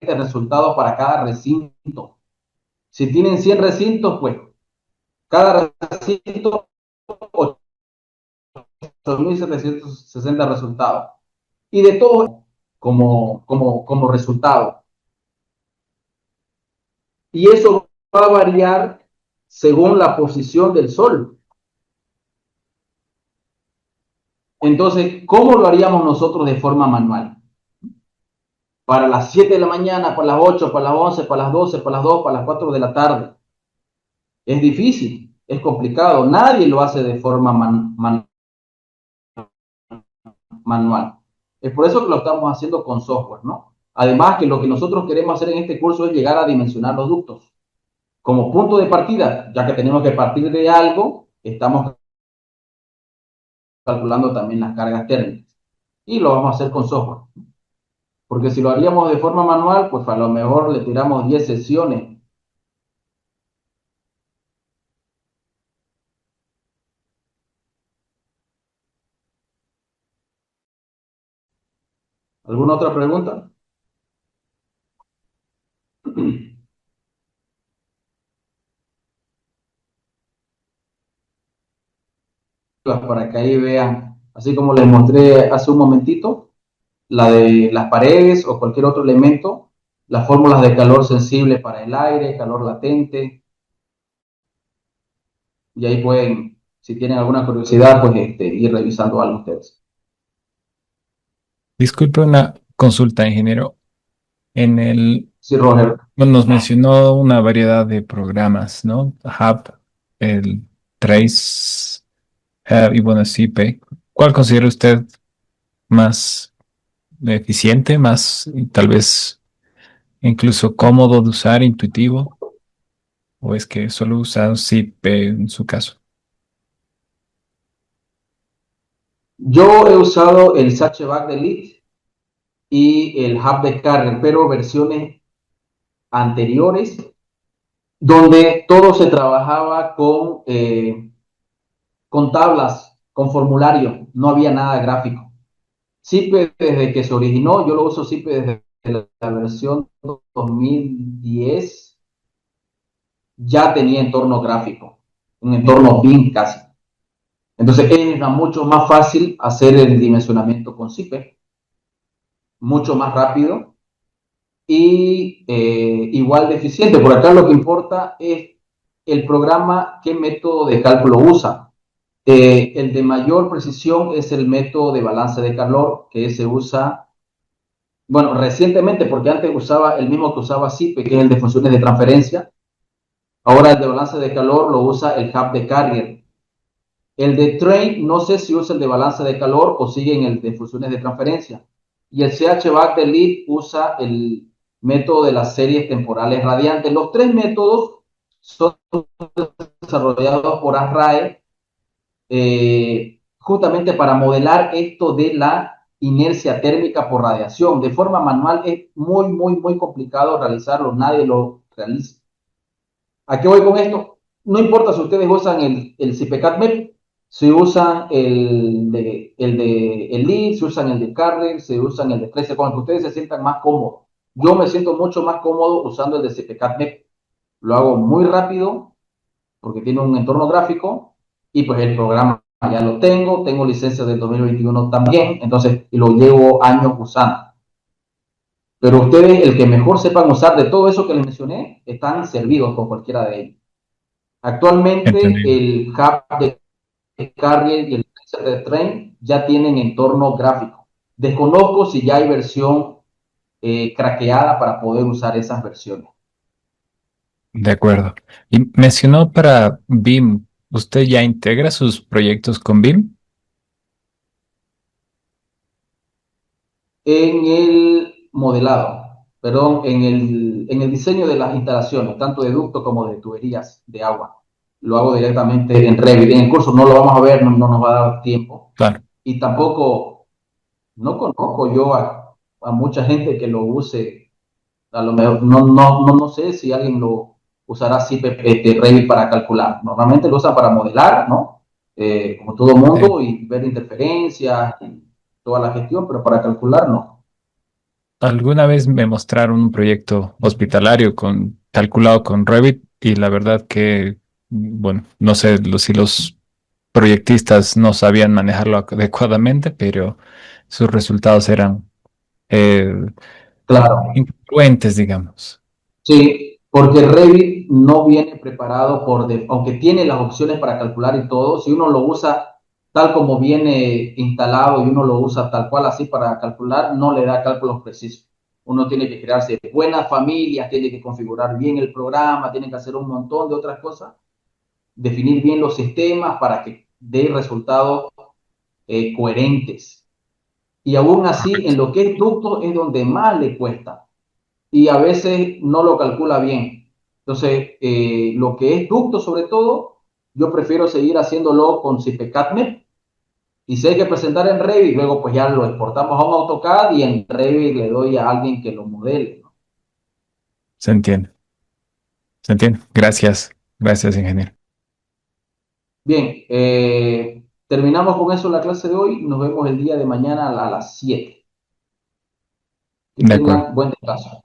resultados para cada recinto. Si tienen 100 recintos, pues cada recinto 8.760 resultados. Y de todo como resultado. Y eso va a variar según la posición del sol. Entonces, ¿cómo lo haríamos nosotros de forma manual? Para las 7 de la mañana, para las 8, para las 11, para las 12, para las 2, para las 4 de la tarde. Es difícil, es complicado. Nadie lo hace de forma manual. Es por eso que lo estamos haciendo con software, ¿no? Además que lo que nosotros queremos hacer en este curso es llegar a dimensionar los ductos. Como punto de partida, ya que tenemos que partir de algo, estamos calculando también las cargas térmicas. Y lo vamos a hacer con software. Porque si lo haríamos de forma manual, pues a lo mejor le tiramos 10 sesiones. ¿Alguna otra pregunta? Para que ahí vean, así como les mostré hace un momentito, la de las paredes o cualquier otro elemento, las fórmulas de calor sensible para el aire, calor latente, y ahí pueden, si tienen alguna curiosidad, pues ir revisando algo ustedes. Disculpe una consulta, ingeniero. En el, Sí, Roger. bueno, nos mencionó una variedad de programas, ¿no? Hub, el Trace, y bueno, CP. ¿Cuál considera usted más eficiente, más tal vez incluso cómodo de usar, intuitivo? ¿O es que solo usa CP en su caso? Yo he usado el Hatchback de Elite y el Hub de Carrier, pero versiones anteriores, donde todo se trabajaba con tablas, con formulario, no había nada gráfico. CIPE desde que se originó, yo lo uso CIPE desde la versión 2010, ya tenía entorno gráfico, un entorno BIM casi. Entonces era mucho más fácil hacer el dimensionamiento con CIPE, mucho más rápido y igual de eficiente. Por acá lo que importa es el programa, qué método de cálculo usa. El de mayor precisión es el método de balance de calor que se usa, bueno, recientemente, porque antes usaba el mismo que usaba CIPE, que es el de funciones de transferencia. Ahora el de balance de calor lo usa el Hub de Carrier. El de Train, no sé si usa el de balance de calor o sigue en el de funciones de transferencia. Y el CHVAC de Lead usa el método de las series temporales radiantes. Los tres métodos son desarrollados por ASRAE justamente para modelar esto de la inercia térmica por radiación. De forma manual es muy complicado realizarlo, nadie lo realiza. ¿A qué voy con esto? No importa si ustedes usan el CPCAT-MEP, si usan el LEED, si usan el de Carrier, si usan el de 13, con el que ustedes se sientan más cómodos. Yo me siento mucho más cómodo usando el de CPCAT-MEP. Lo hago muy rápido porque tiene un entorno gráfico y pues el programa ya lo tengo licencia del 2021 también, entonces y lo llevo años usando. Pero ustedes, el que mejor sepan usar de todo eso que les mencioné, están servidos con cualquiera de ellos. Actualmente Entendido. el Hub de Carrier y el de Train ya tienen entorno gráfico. Desconozco si ya hay versión craqueada para poder usar esas versiones. De acuerdo. Y mencionó para BIM, ¿usted ya integra sus proyectos con BIM? En el modelado. perdón, en el diseño de las instalaciones, tanto de ductos como de tuberías de agua. Lo hago directamente en Revit. En el curso no lo vamos a ver, no nos va a dar tiempo. Claro. Y tampoco, no conozco yo a mucha gente que lo use. A lo mejor, no sé si alguien lo usará así, Revit para calcular. Normalmente lo usan para modelar, ¿no? Como todo Sí. mundo, y ver interferencias y toda la gestión, pero para calcular no. Alguna vez me mostraron un proyecto hospitalario calculado con Revit y la verdad que, bueno, no sé si los proyectistas no sabían manejarlo adecuadamente, pero sus resultados eran eh, Claro. incongruentes, digamos. Sí, porque Revit no viene preparado aunque tiene las opciones para calcular y todo, si uno lo usa tal como viene instalado y uno lo usa tal cual así para calcular, no le da cálculos precisos. Uno tiene que crearse buenas familias, tiene que configurar bien el programa, tiene que hacer un montón de otras cosas, definir bien los sistemas para que dé resultados coherentes. Y aún así, en lo que es ducto es donde más le cuesta y a veces no lo calcula bien. Entonces, lo que es ducto sobre todo, yo prefiero seguir haciéndolo con CIPECATMEP y si hay que presentar en Revit, luego pues ya lo exportamos a un AutoCAD y en Revit le doy a alguien que lo modele, ¿no? Se entiende, se entiende. Gracias, gracias, ingeniero. Bien, terminamos con eso la clase de hoy. Nos vemos el día de mañana a las 7. Que De acuerdo. tengan buen descanso.